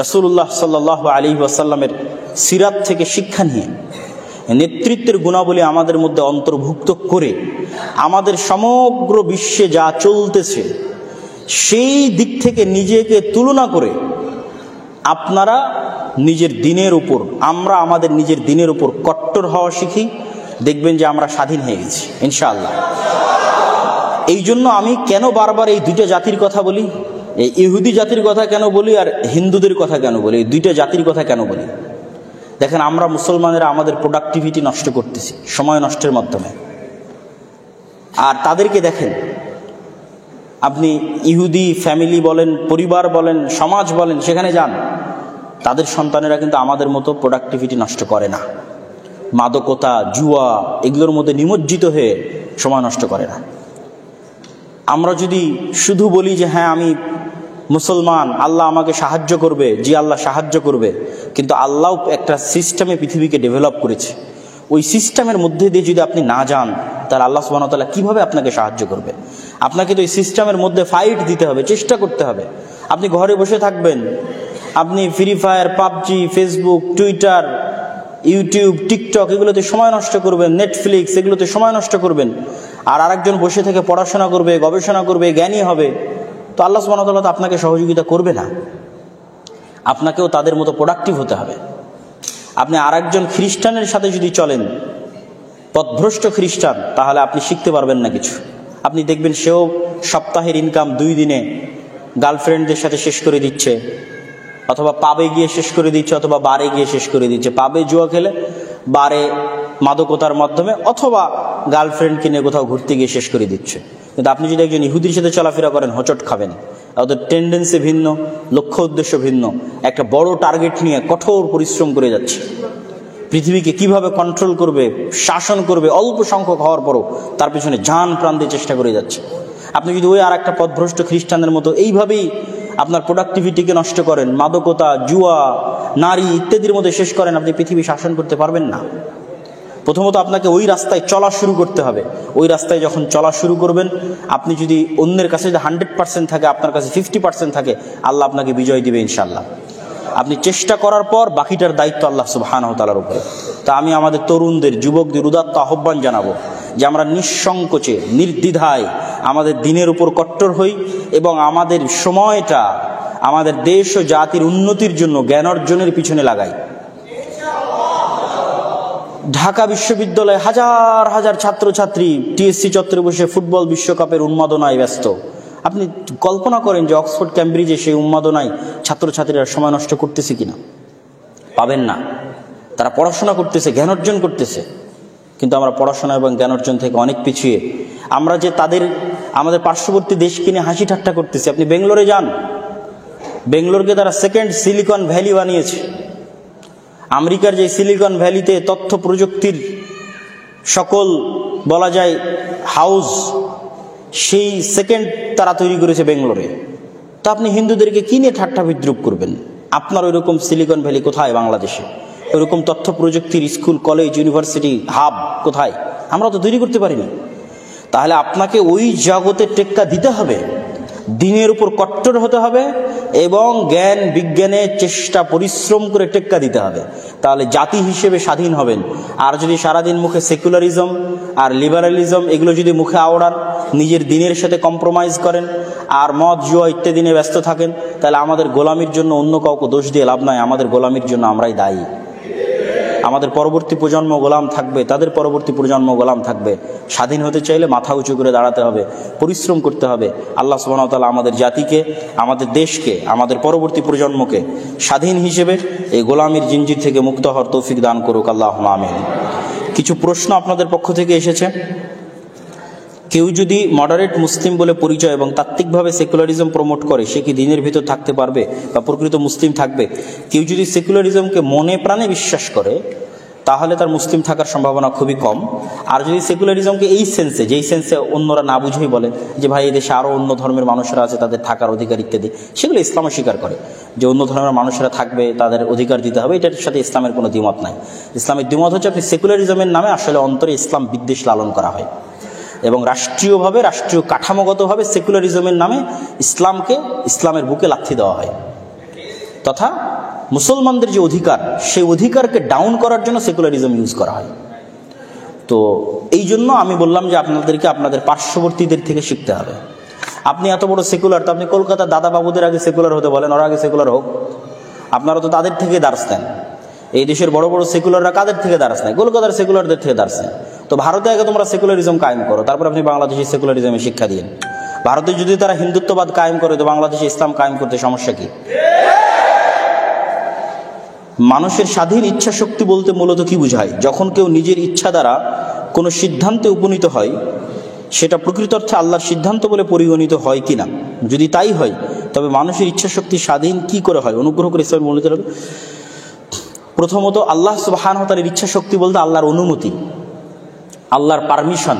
রাসূলুল্লাহ সাল্লাল্লাহু আলাইহি ওয়াসাল্লামের সিরাত থেকে শিক্ষা নিয়ে নেতৃত্বের গুণাবলী আমাদের মধ্যে অন্তর্ভুক্ত করে আমাদের সমগ্র বিশ্বে যা চলতেছে সেই দিক থেকে নিজেকে তুলনা করে আপনারা নিজের দিনের উপর, আমরা আমাদের নিজের দিনের উপর কট্টর হওয়া শিখি, দেখবেন যে আমরা স্বাধীন হয়ে গেছি ইনশাআল্লাহ। এই জন্য আমি কেন বারবার এই দুইটা জাতির কথা বলি, এই ইহুদি জাতির কথা কেন বলি আর হিন্দুদের কথা কেন বলি, এই দুইটা জাতির কথা কেন বলি? দেখেন, আমরা মুসলমানেরা আমাদের প্রোডাক্টিভিটি নষ্ট করতেছি সময় নষ্টের মাধ্যমে। আর তাদেরকে দেখেন, আপনি ইহুদি ফ্যামিলি বলেন, পরিবার বলেন, সমাজ বলেন, সেখানে যান, তাদের সন্তানেরা কিন্তু আমাদের মতো প্রোডাক্টিভিটি নষ্ট করে না। মাদকতা, জুয়া এগুলোর মধ্যে নিমজ্জিত হয়ে সময় নষ্ট করে না। আমরা যদি শুধু বলি যে হ্যাঁ আমি মুসলমান, আল্লাহ আমাকে সাহায্য করবে, জি আল্লাহ সাহায্য করবে, কিন্তু আল্লাহ একটা সিস্টেমে পৃথিবীকে ডেভেলপ করেছে, ওই সিস্টেমের মধ্যে দিয়ে যদি আপনি না যান, তাহলে আল্লাহ সুবহানাহু ওয়া তাআলা কিভাবে আপনাকে সাহায্য করবে? আপনাকে তো এই সিস্টেমের মধ্যে ফাইট দিতে হবে, চেষ্টা করতে হবে। আপনি ঘরে বসে থাকবেন, আপনি free fire, PUBG, Facebook, Twitter, YouTube, TikTok এগুলোতে সময় নষ্ট করবেন, নেটফ্লিক্স এগুলোতে সময় নষ্ট করবেন, আর আরেকজন বসে থেকে পড়াশোনা করবে, গবেষণা করবে, জ্ঞানী হবে, তো আল্লাহ সুবহানাহু ওয়া তাআলা তো আপনাকে সহযোগিতা করবে না। আপনাকেও তাদের মতো প্রোডাক্টিভ হতে হবে। আপনি আরেকজন খ্রিস্টানের সাথে যদি চলেন, পথভ্রষ্ট খ্রিস্টান, তাহলে আপনি শিখতে পারবেন না কিছু। আপনি দেখবেন সেও সপ্তাহের ইনকাম 2 দিনে গার্লফ্রেন্ডদের সাথে শেষ করে দিচ্ছে, অথবা পাবে গিয়ে শেষ করে দিচ্ছে, অথবা বারে গিয়ে শেষ করে দিচ্ছে। পাবে জুয়া খেলে, বারে মাদকতার মাধ্যমে, অথবা গার্লফ্রেন্ড কিনে কোথাও ঘুরতে গিয়ে শেষ করে দিচ্ছে। কিন্তু আপনি যদি একজন ইহুদির সাথে চলাফেরা করেন, হোঁচট খাবেন। ওদের টেন্ডেন্সি ভিন্ন, লক্ষ্য উদ্দেশ্য ভিন্ন, একটা বড় টার্গেট নিয়ে কঠোর পরিশ্রম করে যাচ্ছে। পৃথিবীকে কিভাবে কন্ট্রোল করবে, শাসন করবে, অল্প সংখ্যক হওয়ার পরও তার পিছনে জান প্রাণ দিয়ে চেষ্টা করে যাচ্ছে। আপনি যদি ওই আর একটা পথভ্রষ্ট খ্রিস্টানদের মতো এইভাবেই আপনার প্রোডাক্টিভিটিকে নষ্ট করেন, মাদকতা, জুয়া, নারী ইত্যাদির মধ্যে শেষ করেন, আপনি পৃথিবী শাসন করতে পারবেন না। প্রথমত আপনাকে ওই রাস্তায় চলা শুরু করতে হবে। ওই রাস্তায় যখন চলা শুরু করবেন, আপনি যদি অন্যের কাছে যদি 100% থাকে, আপনার কাছে 50% থাকে, আল্লাহ আপনাকে বিজয় দিবে ইনশাআল্লাহ। আপনি চেষ্টা করার পর বাকিটার দায়িত্ব আল্লাহ সুবহানাহু ওয়া তাআলার উপরে। তা আমি আমাদের তরুণদের, যুবকদের উদাত্ত আহ্বান জানাবো যে আমরা নিঃসংকোচে, নির্দ্বিধায় আমাদের দিনের উপর কট্টর হই এবং আমাদের সময়টা আমাদের দেশ ও জাতির উন্নতির জন্য জ্ঞান অর্জনের পিছনে লাগাই। ঢাকা বিশ্ববিদ্যালয়ে হাজার হাজার ছাত্রছাত্রী টিএসসি চত্বরে বসে ফুটবল বিশ্বকাপের উন্মাদনায় ব্যস্ত। আপনি কল্পনা করেন যে অক্সফোর্ড, ক্যামব্রিজে সেই উন্মাদনায় ছাত্রছাত্রীরা সময় নষ্ট করতেছে কিনা? পাবেন না। তারা পড়াশোনা করতেছে, জ্ঞান অর্জন করতেছে, কিন্তু আমরা পড়াশোনা এবং জ্ঞান অর্জন থেকে অনেক পিছিয়ে। আমরা যে আমাদের পার্শ্ববর্তী দেশকে নিয়ে হাসি ঠাট্টা করতেছি। আপনি বেঙ্গলোরে যান, বেঙ্গলোরকে তারা সেকেন্ড সিলিকন ভ্যালি বানিয়েছে। আমেরিকার যে সিলিকন ভ্যালিতে তথ্য প্রযুক্তির সকল বলা যায় হাউস, সেই সেকেন্ড তারা তৈরি করেছে বেঙ্গলোরে। তো আপনি হিন্দুদেরকে কি নিয়ে ঠাট্টা বিদ্রুপ করবেন? আপনার ওইরকম সিলিকন ভ্যালি কোথায় বাংলাদেশে? ওইরকম তথ্য প্রযুক্তির স্কুল, কলেজ, ইউনিভার্সিটি হাব কোথায়? আমরা তো তৈরি করতে পারিনি। তাহলে আপনাকে ওই জগতে টেক্কা দিতে হবে, দিনের উপর কট্টর হতে হবে এবং জ্ঞান বিজ্ঞানে চেষ্টা পরিশ্রম করে টেক্কা দিতে হবে। তাহলে জাতি হিসেবে স্বাধীন হবেন। আর যদি সারাদিন মুখে সেকুলারিজম আর লিবারালিজম এগুলো যদি মুখে আওড়ান, নিজের দিনের সাথে কম্প্রোমাইজ করেন আর মদ জুয়া ইত্যাদি নিয়ে ব্যস্ত থাকেন, তাহলে আমাদের গোলামির জন্য অন্য কাউকে দোষ দিয়ে লাভ নাই। আমাদের গোলামির জন্য আমরাই দায়ী। আমাদের পরবর্তী প্রজন্ম গোলাম থাকবে, তাদের পরবর্তী প্রজন্ম গোলাম থাকবে। স্বাধীন হতে চাইলে মাথা উঁচু করে দাঁড়াতে হবে, পরিশ্রম করতে হবে। আল্লাহ সুবহানাহু ওয়া তাআলা আমাদের জাতিকে, আমাদের দেশকে, আমাদের পরবর্তী প্রজন্মকে স্বাধীন হিসেবে এই গোলামির জিনজির থেকে মুক্ত হওয়ার তৌফিক দান করুক, আল্লাহুম্মা আমিন। কিছু প্রশ্ন আপনাদের পক্ষ থেকে এসেছে, কেউ যদি মডারেট মুসলিম বলে পরিচয় এবং তাত্ত্বিকভাবে সেকুলারিজম প্রমোট করে, সে কি দিনের ভিতর থাকতে পারবে বা প্রকৃত মুসলিম থাকবে? কেউ যদি সেকুলারিজমকে মনে প্রাণে বিশ্বাস করে তাহলে তার মুসলিম থাকার সম্ভাবনা খুবই কম। আর যদি সেকুলারিজমকে এই সেন্সে, যেই সেন্সে অন্যরা না বুঝেই বলে যে ভাই এই দেশে আরও অন্য ধর্মের মানুষরা আছে, তাদের থাকার অধিকার ইত্যাদি, সেগুলো ইসলামও স্বীকার করে যে অন্য ধর্মের মানুষরা থাকবে, তাদের অধিকার দিতে হবে, এটার সাথে ইসলামের কোনো দ্বিমত নাই। ইসলামের দ্বিমত হচ্ছে আপনি সেকুলারিজমের নামে আসলে অন্তরে ইসলাম বিদ্বেষ লালন করা হয় এবং রাষ্ট্রীয়ভাবে, রাষ্ট্রীয় কাঠামোগতভাবে সেকুলারিজমের নামে ইসলামকে, ইসলামের বুকে লাথি দেওয়া হয়, তথা মুসলমানদের যে অধিকার, সেই অধিকারকে ডাউন করার জন্য সেকুলারিজম ইউজ করা হয়। তো এই জন্য আমি বললাম যে আপনাদেরকে আপনাদের পার্শ্ববর্তীদের থেকে শিখতে হবে। আপনি এত বড় সেকুলার, তো আপনি কলকাতার দাদা বাবুদের আগে সেকুলার হতে বলেন, ওরা আগে সেকুলার হোক। আপনারা তো তাদের থেকে দার্স নেন। এই দেশের বড় বড় সেকুলাররা কাদের থেকে দার্স নেয়? কলকাতার সেকুলারদের থেকে দার্স নেয়। তো ভারতে আগে তোমরা সেকুলারিজম কায়েম করো, তারপর আপনি বাংলাদেশি সেকুলারিজমের শিক্ষা দিন। ভারতে যদি তারা হিন্দুত্ববাদ কায়েম করে, তো বাংলাদেশে ইসলাম কায়েম করতে সমস্যা কি? মানুষের স্বাধীন ইচ্ছা শক্তি বলতে মূলত কি বোঝায়? যখন কেউ নিজের ইচ্ছা দ্বারা কোনো সিদ্ধান্তে উপনীত হয়, সেটা প্রকৃত অর্থে আল্লাহর সিদ্ধান্ত বলে পরিগণিত হয় কিনা। যদি তাই হয়, তবে মানুষের ইচ্ছা শক্তি স্বাধীন কি করে হয়? অনুগ্রহ করে ইসলামের মূলত হবে। প্রথমত, আল্লাহ সুবহানাহু ওয়া তাআলার ইচ্ছা শক্তি বলতে আল্লাহর অনুমতি, আল্লাহর পারমিশন,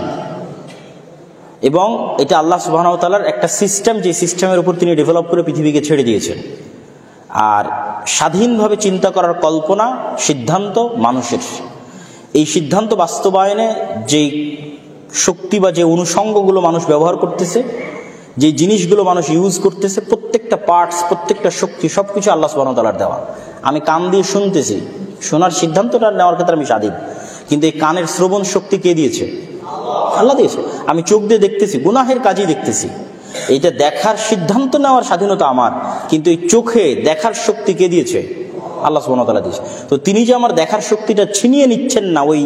এবং এটা আল্লাহ সুবহানাহু ওয়া তাআলার একটা সিস্টেম, যে সিস্টেমের উপর তিনি ডেভেলপ করে পৃথিবীকে ছেড়ে দিয়েছেন। আর স্বাধীনভাবে চিন্তা করার কল্পনা, সিদ্ধান্ত মানুষের। এই সিদ্ধান্ত বাস্তবায়নে যে শক্তি বা যে অনুষঙ্গগুলো মানুষ ব্যবহার করতেছে, যে জিনিসগুলো মানুষ ইউজ করতেছে, প্রত্যেকটা পার্টস, প্রত্যেকটা শক্তি, সব কিছু আল্লাহ সুবহানাহু ওয়া তাআলার দেওয়া। আমি কান দিয়ে শুনতেছি, শোনার সিদ্ধান্তটা নেওয়ার ক্ষেত্রে আমি স্বাধীন, কিন্তু এই কানের শ্রবণ শক্তি কে দিয়েছে? আল্লাহ দিয়েছে। আমি চোখ দিয়ে দেখতেছি, গুনাহের কাজই দেখতেছি, এইটা দেখার সিদ্ধান্ত নেওয়ার স্বাধীনতা আমার, কিন্তু এই চোখে দেখার শক্তি কে দিয়েছে? আল্লাহ সুবহানাহু ওয়া তাআলা দিয়েছে। তো তিনি যে আমার দেখার শক্তিটা ছিনিয়ে নিচ্ছেন না ওই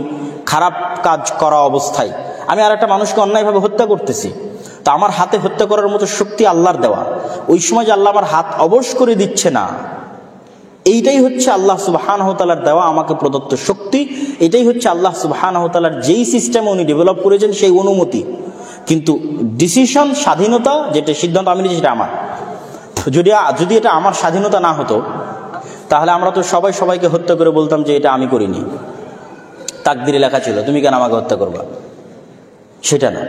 খারাপ কাজ করা অবস্থায়, আমি আর একটা মানুষকে অন্যায়ভাবে হত্যা করতেছি, তা আমার হাতে হত্যা করার মতো শক্তি আল্লাহর দেওয়া। ওই সময় যে আল্লাহ আমার হাত অবশ করে দিচ্ছে না, এইটাই হচ্ছে আল্লাহ সুবহানাহু ওয়া তাআলার দেওয়া আমাকে প্রদত্ত শক্তি। এটাই হচ্ছে আল্লাহ সুবহানাহু ওয়া তাআলার যেই সিস্টেমে উনি ডেভেলপ করেছেন সেই অনুমতি। কিন্তু ডিসিশন, স্বাধীনতা, যেটা সিদ্ধান্ত আমি নিয়েছি, সেটা আমার। যদি এটা আমার স্বাধীনতা না হতো, তাহলে আমরা তো সবাই সবাইকে হত্যা করে বলতাম যে এটা আমি করিনি, তাকদীরে লেখা ছিল, তুমি কেন আমাকে হত্যা করবা? সেটা না,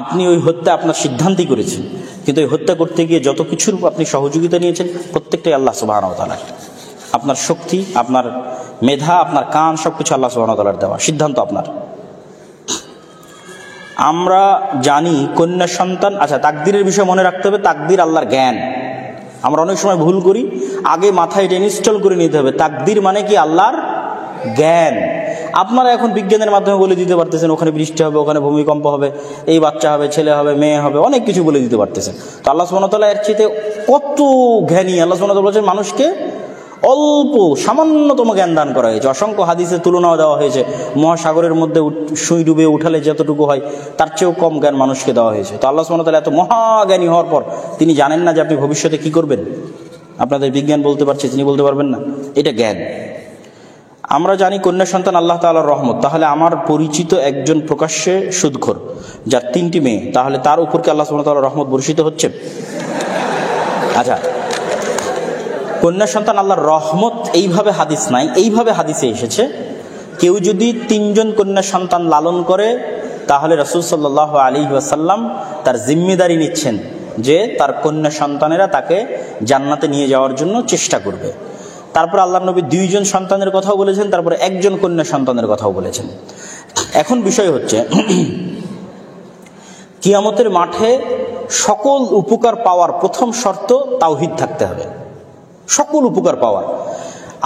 আপনি ওই হত্যা আপনার সিদ্ধান্তই করেছেন, কিন্তু ওই হত্যা করতে গিয়ে যত কিছুর আপনি সহযোগিতা নিয়েছেন, প্রত্যেকটাই আল্লাহ সুবহানাহু ওয়া তাআলার। আপনার শক্তি, আপনার মেধা, আপনার কান, সবকিছু আল্লাহ সুবহানাহু ওয়া তাআলার দেওয়া, সিদ্ধান্ত আপনার। আমরা জানি কন্যা সন্তান, আচ্ছা তাকদীরের বিষয় মনে রাখতে হবে, তাকদীর আল্লাহর জ্ঞান। আমরা অনেক সময় ভুল করি, আগে মাথায় এটা ইনস্টল করে নিতে হবে, তাকদীর মানে কি? আল্লাহর জ্ঞান। আপনারা এখন বিজ্ঞানের মাধ্যমে বলে দিতে পারতেছেন ওখানে বৃষ্টি হবে, ওখানে ভূমিকম্প হবে, এই বাচ্চা হবে, ছেলে হবে, মেয়ে হবে, অনেক কিছু বলে দিতে পারতেছেন। তো আল্লাহ সুবহানাহু ওয়া তাআলা এর চেয়ে কত জ্ঞানী। আল্লাহ সুবহানাহু ওয়া তাআলা বলেছেন মানুষকে অল্প সামান্যতম জ্ঞান দান করা হয়েছে। অসংখ্য হাদিসের তুলনাও দেওয়া হয়েছে, মহাসাগরের মধ্যে সুই ডুবে উঠালে যতটুকু হয় তার চেয়েও কম জ্ঞান মানুষকে দেওয়া হয়েছে। তো আল্লাহ সুবহানাহু ওয়া তাআলা এত মহাজ্ঞানী হওয়ার পর তিনি জানেন না যে আপনি ভবিষ্যতে কি করবেন? আপনাদের বিজ্ঞান বলতে পারছে, তিনি বলতে পারবেন না? এটা জ্ঞান। আমরা জানি কন্যা সন্তান আল্লাহ তাআলার রহমত। তাহলে আমার পরিচিত একজন প্রকাশ্যে সুদখোর, যার 3টি মেয়ে, তাহলে তার উপর কি আল্লাহ সুবহানাহু ওয়া তাআলার রহমত বর্ষিত হচ্ছে? আচ্ছা, কন্যা সন্তান আল্লাহর রহমত এইভাবে হাদিস নাই, এইভাবে হাদিসে এসেছে, কেউ যদি 3 জন কন্যা সন্তান লালন করে, তাহলে রাসূল সাল্লাল্লাহু আলাইহি ওয়াসাল্লাম তার জিম্মেদারি নিচ্ছেন যে তার কন্যা সন্তানেরা তাকে জান্নাতে নিয়ে যাওয়ার জন্য চেষ্টা করবে। তারপর আল্লাহর নবী 2 জন সন্তানের কথাও বলেছেন, তারপরে 1 জন কন্যা সন্তানের কথাও বলেছেন। এখন বিষয় হচ্ছে, কিয়ামতের মাঠে সকল উপকার পাওয়ার প্রথম শর্ত তাওহীদ থাকতে হবে। সকল উপকার পাওয়ার।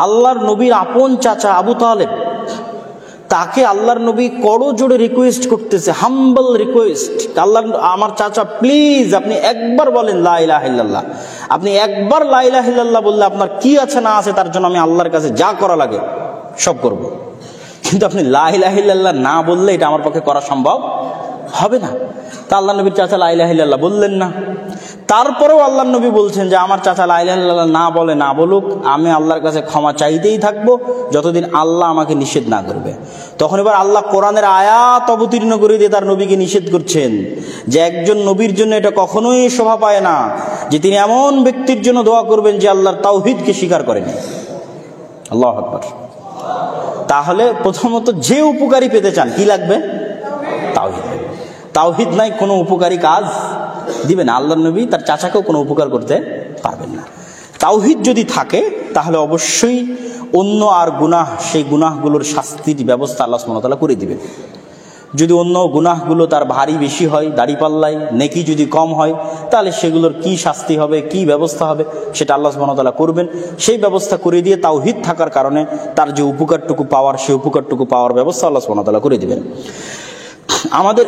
আল্লাহর নবীর আপন চাচা আবু তালেব, তাকে আল্লাহর নবী করজোড়ে রিকোয়েস্ট করতেছে, হাম্বল রিকোয়েস্ট, আল্লাহ আমার চাচা প্লিজ আপনি একবার বলেন লা ইলাহা ইল্লাল্লাহ। আপনি একবার লা ইলাহা ইল্লাল্লাহ বললে আপনার কি আছে না আছে তার জন্য আমি আল্লাহর কাছে যা করা লাগে সব করব। কিন্তু আপনি লা ইলাহা ইল্লাল্লাহ না বললে এটা আমার পক্ষে করা সম্ভব হবে না। তা আল্লাহ নবীর চাচা লা ইলাহা ইল্লাল্লাহ বললেন না। তারপরেও আল্লাহর নবী বলছেন যে আমার চাচা লা ইলাহা ইল্লাল্লাহ না বলে না বলুক, আমি আল্লাহর কাছে ক্ষমা চাইতেই থাকবো যতদিন আল্লাহ আমাকে নিষেধ না করবে। তখন এবার আল্লাহ কোরআনের আয়াত অবতীর্ণ করে দিয়ে তার নবীকে নিষেধ করছেন যে একজন নবীর জন্য এটা কখনোই শোভা পায় না যে তিনি এমন ব্যক্তির জন্য দোয়া করবেন যে আল্লাহর তাওহীদকে স্বীকার করেনি। আল্লাহু আকবার। তাহলে প্রথমত যে উপকারী পেতে চান কি লাগবে? তাওহীদ। তাওহীদ নাই কোনো উপকারী কাজ দিবেন। আল্লাহর নবী তার চাচাকেও কোনো উপকার করতে পারবেন না। তাওহীদ যদি থাকে তাহলে অবশ্যই অন্য আর গুনাহ, সেই গুনাহগুলোর শাস্তির ব্যবস্থা আল্লাহ সুবহানাহু ওয়া তাআলা করে দিবেন। যদি অন্য গুনাহগুলো তার ভারী বেশি হয়, দাড়িপাল্লায় নেকি যদি কম হয়, তাহলে সেগুলোর কি শাস্তি হবে, কি ব্যবস্থা হবে, সেটা আল্লাহ সুবহানাহু ওয়া তাআলা করবেন। সেই ব্যবস্থা করে দিয়ে তাওহীদ থাকার কারণে তার যে উপকারটুকু পাওয়ার, সেই উপকারটুকু পাওয়ার ব্যবস্থা আল্লাহ সুবহানাহু ওয়া তাআলা করে দিবেন। আমাদের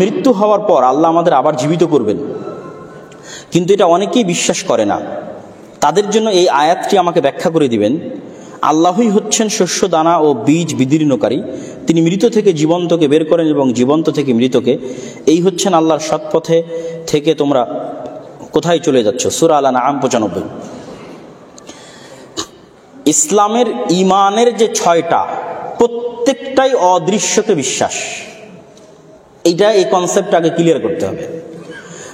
মৃত্যু হওয়ার পর আল্লাহ আমাদের আবার জীবিত করবেন, কিন্তু এটা অনেকেই বিশ্বাস করে না। তাদের জন্য এই আয়াতটি আমাকে ব্যাখ্যা করে দিবেন। আল্লাহই হচ্ছেন শস্য দানা ও বীজ বিদীর্ণকারী, তিনি মৃত থেকে জীবন্তকে বের করেন এবং জীবন্ত থেকে মৃতকে। এই হচ্ছেন আল্লাহর সৎপথে থেকে তোমরা কোথায় চলে যাচ্ছ? সূরা আল-আনআম 95। ইসলামের ঈমানের যে 6টা, প্রত্যেকটাই অদৃশ্যতে বিশ্বাস। এইটা, এই কনসেপ্ট আগে ক্লিয়ার করতে হবে।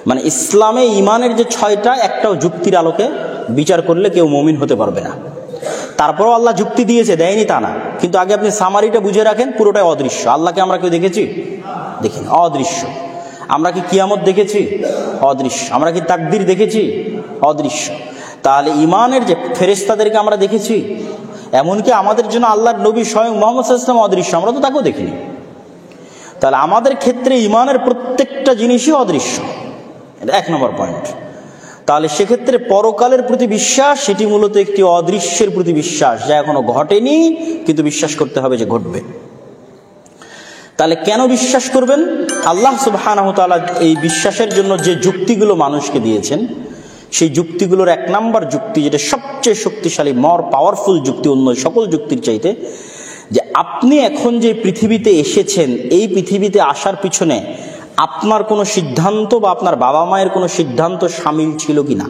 মানে ইসলামে ঈমানের যে 6টা, একটাও যুক্তির আলোকে বিচার করলে কেউ মুমিন হতে পারবে না। তারপরও আল্লাহ যুক্তি দিয়েছে, দেয়নি তা না, কিন্তু আগে আপনি সামারিটা বুঝে রাখেন। পুরোটাই অদৃশ্য। আল্লাহকে আমরা কেউ দেখেছি? দেখিনি, অদৃশ্য। আমরা কি কিয়ামত দেখেছি? অদৃশ্য। আমরা কি তাকদীর দেখেছি? অদৃশ্য। তাহলে ঈমানের যে ফেরেশতাদেরকে আমরা দেখেছি, এমনকি আমাদের জন্য আল্লাহর নবী স্বয়ং মুহাম্মদ সাল্লাল্লাহু আলাইহি ওয়াসাল্লাম অদৃশ্য, আমরা তো তাকেও দেখিনি। তাহলে আমাদের ক্ষেত্রে ঈমানের প্রত্যেকটা জিনিসই অদৃশ্য, এটা 1 নম্বর পয়েন্ট। তাহলে সেক্ষেত্রে পরকালের প্রতি বিশ্বাস, সেটি মূলত একটি অদৃশ্যের প্রতি বিশ্বাস, যা এখনো ঘটেনি কিন্তু বিশ্বাস করতে হবে যে ঘটবে। তাহলে কেন বিশ্বাস করবেন? আল্লাহ সুবহানাহু ওয়া তাআলা এই বিশ্বাসের জন্য যে যুক্তিগুলো মানুষকে দিয়েছেন, সেই যুক্তিগুলোর 1 নম্বর যুক্তি, যেটা সবচেয়ে শক্তিশালী, মর পাওয়ারফুল যুক্তি অন্য সকল যুক্তির চাইতে, যে আপনি এখন যে পৃথিবীতে এসেছেন, এই পৃথিবীতে আসার পিছনে আপনার কোনো সিদ্ধান্ত বা আপনার বাবা মায়ের কোনো সিদ্ধান্ত শামিল ছিল কিনা।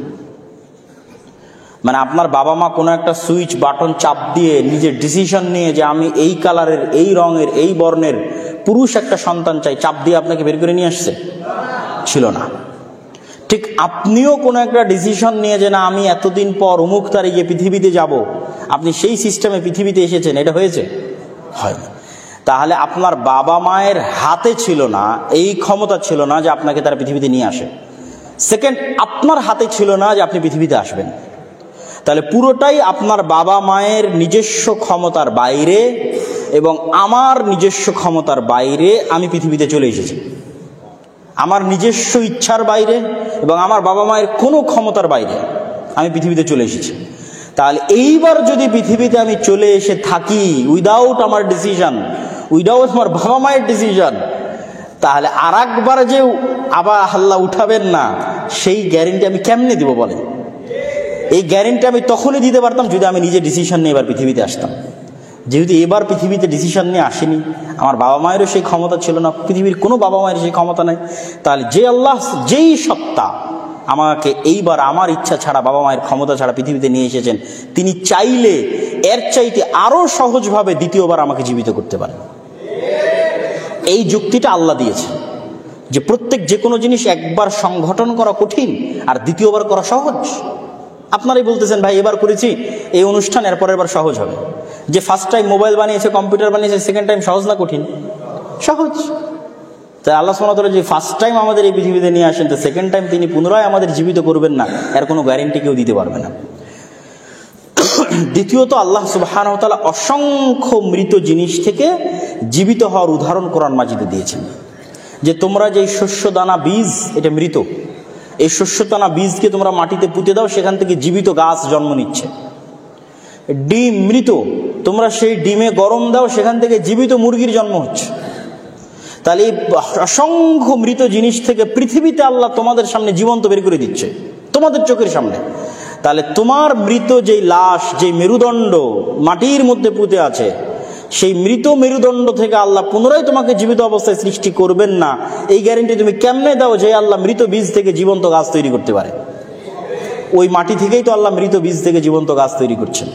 মানে আপনার বাবা মা কোনো একটা সুইচ বাটন চাপ দিয়ে নিজের ডিসিশন নিয়ে যে আমি এই কালারের, এই রঙের, এই বর্ণের পুরুষ একটা সন্তান চাই, চাপ দিয়ে আপনাকে বের করে নিয়ে আসছে? ছিল না। ঠিক আপনিও কোনো একটা ডিসিশন নিয়ে যে না আমি এতদিন পর অমুক তারিখে পৃথিবীতে যাব, আপনি সেই সিস্টেমে পৃথিবীতে এসেছেন, এটা হয়েছে? হয়নি। তাহলে আপনার বাবা মায়ের হাতে ছিল না, এই ক্ষমতা ছিল না যে আপনাকে তারা পৃথিবীতে নিয়ে আসে। সেকেন্ড, আপনার হাতে ছিল না যে আপনি পৃথিবীতে আসবেন। তাহলে পুরোটাই আপনার বাবা মায়ের নিজস্ব ক্ষমতার বাইরে এবং আমার নিজস্ব ক্ষমতার বাইরে আমি পৃথিবীতে চলে এসেছি। আমার নিজস্ব ইচ্ছার বাইরে এবং আমার বাবা মায়ের কোনো ক্ষমতার বাইরে আমি পৃথিবীতে চলে এসেছি। তাহলে এইবার যদি পৃথিবীতে আমি চলে এসে থাকি উইদাউট আমার ডিসিশন, উইদাউট আমার বাবা মায়ের ডিসিশন, তাহলে আর একবার যে আবার আল্লাহ উঠাবেন না, সেই গ্যারেন্টি আমি কেমনে দিব বলেন? এই গ্যারেন্টি আমি তখনই দিতে পারতাম যদি আমি নিজে ডিসিশন নিয়ে এবার পৃথিবীতে আসতাম। যেহেতু এবার পৃথিবীতে ডিসিশন নিয়ে আসেনি, আমার বাবা মায়েরও সেই ক্ষমতা ছিল না, পৃথিবীর কোনো বাবা মায়ের সেই ক্ষমতা নেই, তাহলে যে আল্লাহ, যেই সত্তা আমাকে এইবার আমার ইচ্ছা ছাড়া, বাবা মায়ের ক্ষমতা ছাড়া পৃথিবীতে নিয়ে এসেছেন, তিনি চাইলে এর চাইতে আরো সহজভাবে দ্বিতীয়বার আমাকে জীবিত করতে পারেন। এই যুক্তিটা আল্লাহ দিয়েছেন যে প্রত্যেক যে কোনো জিনিস একবার সংগঠন করা কঠিন আর দ্বিতীয়বার করা সহজ। আপনারাই বলতেছেন ভাই এবার করেছি এই অনুষ্ঠান, এর পরের বার সহজ হবে। যে ফার্স্ট টাইম মোবাইল বানিয়েছে, কম্পিউটার বানিয়েছে, সেকেন্ড টাইম সহজ না কঠিন? সহজ। তাই আল্লাহ সুবহানাহু ওয়া তাআলা যে ফার্স্ট টাইম আমাদের এই পৃথিবীতে নিয়ে আসেন, তো সেকেন্ড টাইম তিনি পুনরায় আমাদের জীবিত করবেন না, এর কোনো গ্যারেন্টি কেউ দিতে পারবে না। দ্বিতীয়ত, আল্লাহ সুবহানাহু ওয়া তাআলা অসংখ্য মৃত জিনিস থেকে জীবিত হওয়ার উদাহরণ কোরআন মাজিদে দিয়েছেন। যে তোমরা যে শস্য দানা বীজ, এটা মৃত, এই শস্য দানা বীজকে তোমরা মাটিতে পুঁতে দাও, সেখান থেকে জীবিত গাছ জন্ম নিচ্ছে। ডিম মৃত, তোমরা সেই ডিমে গরম দাও, সেখান থেকে জীবিত মুরগির জন্ম হচ্ছে। তাহলে এই অসংখ্য মৃত জিনিস থেকে পৃথিবীতে আল্লাহ তোমাদের সামনে জীবন্ত বের করে দিচ্ছে, তোমাদের চোখের সামনে। তাহলে তোমার মৃত যেই লাশ, যে মেরুদণ্ড মাটির মধ্যে পুঁতে আছে, সেই মৃত মেরুদণ্ড থেকে আল্লাহ পুনরায় তোমাকে জীবিত অবস্থায় সৃষ্টি করবেন না, এই গ্যারেন্টি তুমি কেমনে দাও যে আল্লাহ মৃত বীজ থেকে জীবন্ত গাছ তৈরি করতে পারে? ওই মাটি থেকেই তো আল্লাহ মৃত বীজ থেকে জীবন্ত গাছ তৈরি করছেন।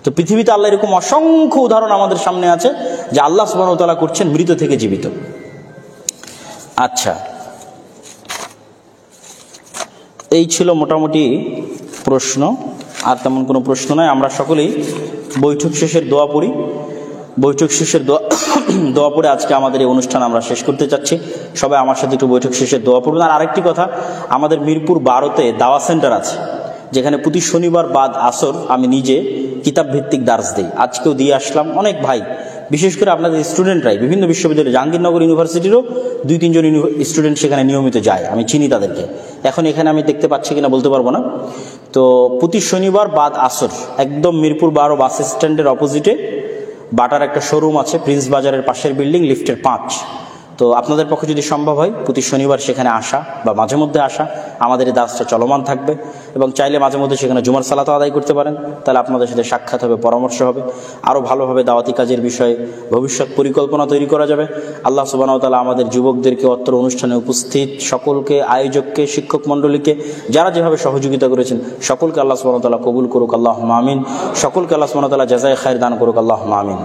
তো পৃথিবীতে আল্লাহ এরকম অসংখ্য উদাহরণ আমাদের সামনে আছে যে আল্লাহ সুবহানাহু ওয়া তাআলা করছেন মৃত থেকে জীবিত। আচ্ছা, এই ছিল মোটামুটি প্রশ্ন, আর তেমন কোনো প্রশ্ন নয়। আমরা সকলেই বৈঠক শেষের দোয়া পড়ি। বৈঠক শেষের দোয়া পড়ে আজকে আমাদের এই অনুষ্ঠান আমরা শেষ করতে চাচ্ছি। সবাই আমার সাথে একটু বৈঠক শেষের দোয়া পড়বেন। আর আরেকটি কথা, আমাদের মিরপুর 12-তে দাওয়া সেন্টার আছে, যেখানে প্রতি শনিবার বাদ আসর আমি নিজে কিতাব ভিত্তিক দার্স দিই। আজকেও দিয়ে আসলাম। অনেক ভাই, বিশেষ করে আপনাদের স্টুডেন্টরাই বিভিন্ন বিশ্ববিদ্যালয়, জাহাঙ্গীরনগর ইউনিভার্সিটিরও 2-3 জন স্টুডেন্ট সেখানে নিয়মিত যায়, আমি চিনি তাদেরকে। এখন এখানে আমি দেখতে পাচ্ছি কিনা বলতে পারবো না। তো প্রতি শনিবার বাদ আসর একদম মিরপুর 12 বাস স্ট্যান্ডের অপোজিটে বাটার একটা শোরুম আছে, প্রিন্স বাজারের পাশের বিল্ডিং, লিফটের 5। তো আপনাদের পক্ষে যদি সম্ভব হয় প্রতি শনিবার সেখানে আসা বা মাঝে মধ্যে আসা, আমাদের এই দাসটা চলমান থাকবে। এবং চাইলে মাঝে মধ্যে সেখানে জুমার সালাতও আদায় করতে পারেন, তাহলে আপনাদের সাথে সাক্ষাৎ হবে, পরামর্শ হবে, আরও ভালোভাবে দাওয়াতি কাজের বিষয়ে ভবিষ্যৎ পরিকল্পনা তৈরি করা যাবে। আল্লাহ সুবহানাহু ওয়া তাআলা আমাদের যুবকদেরকে অত্র অনুষ্ঠানে উপস্থিত সকলকে, আয়োজককে, শিক্ষক মণ্ডলীকে, যারা যেভাবে সহযোগিতা করেছেন সকলকে আল্লাহ সুবহানাহু ওয়া তাআলা কবুল করুক, আল্লাহুম্মা আমিন। সকলকে আল্লাহ সুবহানাহু ওয়া তাআলা জাযায়ে খায়ের দান করুক, আল্লাহুম্মা আমিন।